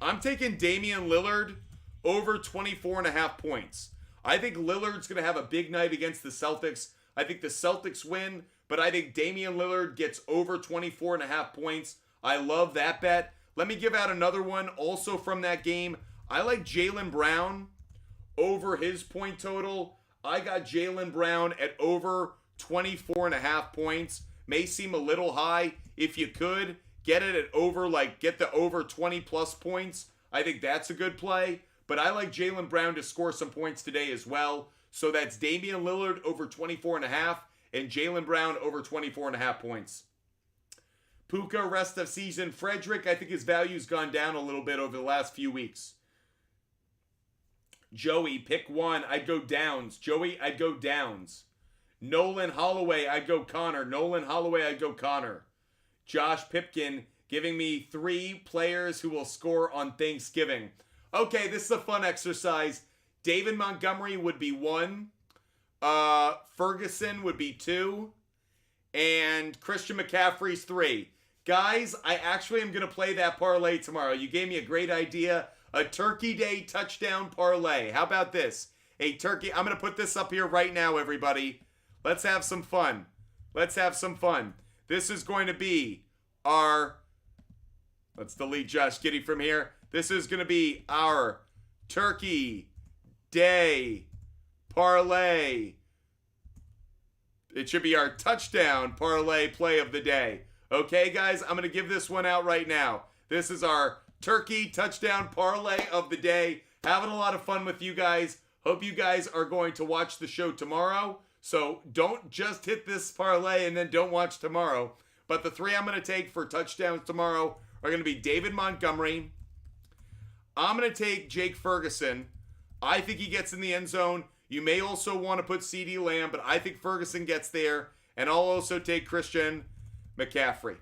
I'm taking Damian Lillard over 24.5 points. I think Lillard's going to have a big night against the Celtics. I think the Celtics win, but I think Damian Lillard gets over 24.5 points. I love that bet. Let me give out another one also from that game. I like Jaylen Brown over his point total. I got Jaylen Brown at over 24.5 points. May seem a little high. If you could, get it at over, get the over 20 plus points. I think that's a good play. But I like Jaylen Brown to score some points today as well. So that's Damian Lillard over 24.5 and Jaylen Brown over 24.5 points. Puka, rest of season. Frederick, I think his value's gone down a little bit over the last few weeks. Joey, pick one. I'd go Downs. Joey, I'd go Downs. Nolan Holloway, I'd go Connor. Nolan Holloway, I'd go Connor. Josh Pipkin, giving me 3 players who will score on Thanksgiving. Okay, this is a fun exercise. David Montgomery would be 1. Ferguson would be 2. And Christian McCaffrey's 3. Guys, I actually am going to play that parlay tomorrow. You gave me a great idea. A Turkey Day touchdown parlay. How about this? A turkey. I'm going to put this up here right now, everybody. Let's have some fun. Let's have some fun. This is going to be our... Let's delete Josh Giddey from here. This is going to be our Turkey Day parlay. It should be our touchdown parlay play of the day. Okay, guys, I'm going to give this one out right now. This is our Turkey touchdown parlay of the day. Having a lot of fun with you guys. Hope you guys are going to watch the show tomorrow. So don't just hit this parlay and then don't watch tomorrow. But the 3 I'm going to take for touchdowns tomorrow are going to be David Montgomery. I'm going to take Jake Ferguson. I think he gets in the end zone. You may also want to put CeeDee Lamb, but I think Ferguson gets there. And I'll also take Christian McCaffrey.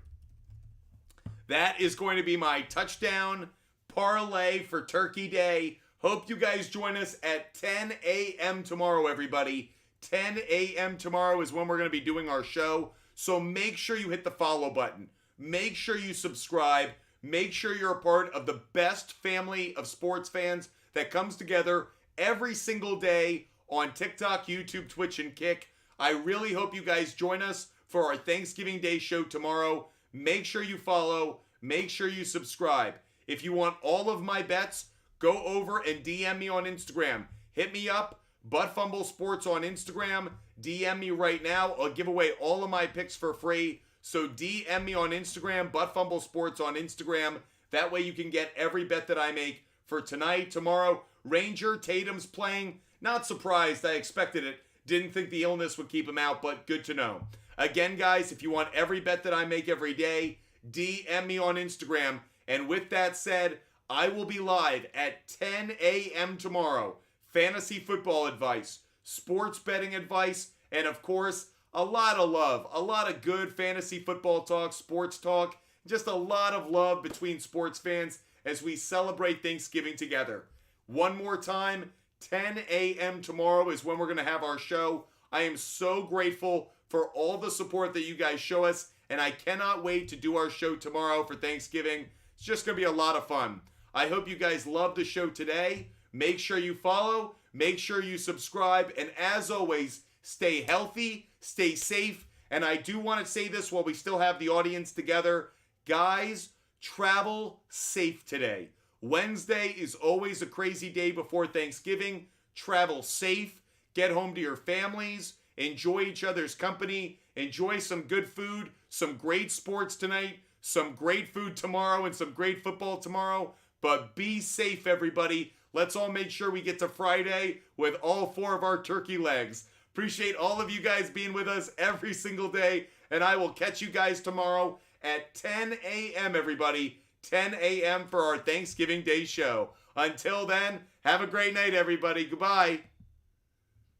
That is going to be my touchdown parlay for Turkey Day. Hope you guys join us at 10 a.m. tomorrow, everybody. 10 a.m. tomorrow is when we're going to be doing our show. So make sure you hit the follow button. Make sure you subscribe. Make sure you're a part of the best family of sports fans that comes together every single day on TikTok, YouTube, Twitch, and Kick. I really hope you guys join us for our Thanksgiving Day show tomorrow. Make sure you follow. Make sure you subscribe. If you want all of my bets, go over and DM me on Instagram. Hit me up, Butt Fumble Sports on Instagram. DM me right now. I'll give away all of my picks for free. So DM me on Instagram, Butt Fumble Sports on Instagram. That way you can get every bet that I make for tonight, tomorrow. Ranger Tatum's playing. Not surprised. I expected it. Didn't think the illness would keep him out, but good to know. Again, guys, if you want every bet that I make every day, DM me on Instagram. And with that said, I will be live at 10 a.m. tomorrow. Fantasy football advice. sports betting advice, and of course, a lot of love, a lot of good fantasy football talk, sports talk, just a lot of love between sports fans as we celebrate Thanksgiving together. One more time, 10 a.m. tomorrow is when we're going to have our show. I am so grateful for all the support that you guys show us, and I cannot wait to do our show tomorrow for Thanksgiving. It's just going to be a lot of fun. I hope you guys love the show today. Make sure you follow, make sure you subscribe, and as always, stay healthy, stay safe, and I do want to say this while we still have the audience together. Guys, travel safe today. Wednesday is always a crazy day before Thanksgiving. Travel safe, get home to your families, enjoy each other's company, enjoy some good food, some great sports tonight, some great food tomorrow, and some great football tomorrow. But be safe, everybody. Let's all make sure we get to Friday with all 4 of our turkey legs. Appreciate all of you guys being with us every single day, and I will catch you guys tomorrow at 10 a.m., everybody. 10 a.m. for our Thanksgiving Day show. Until then, have a great night, everybody. Goodbye.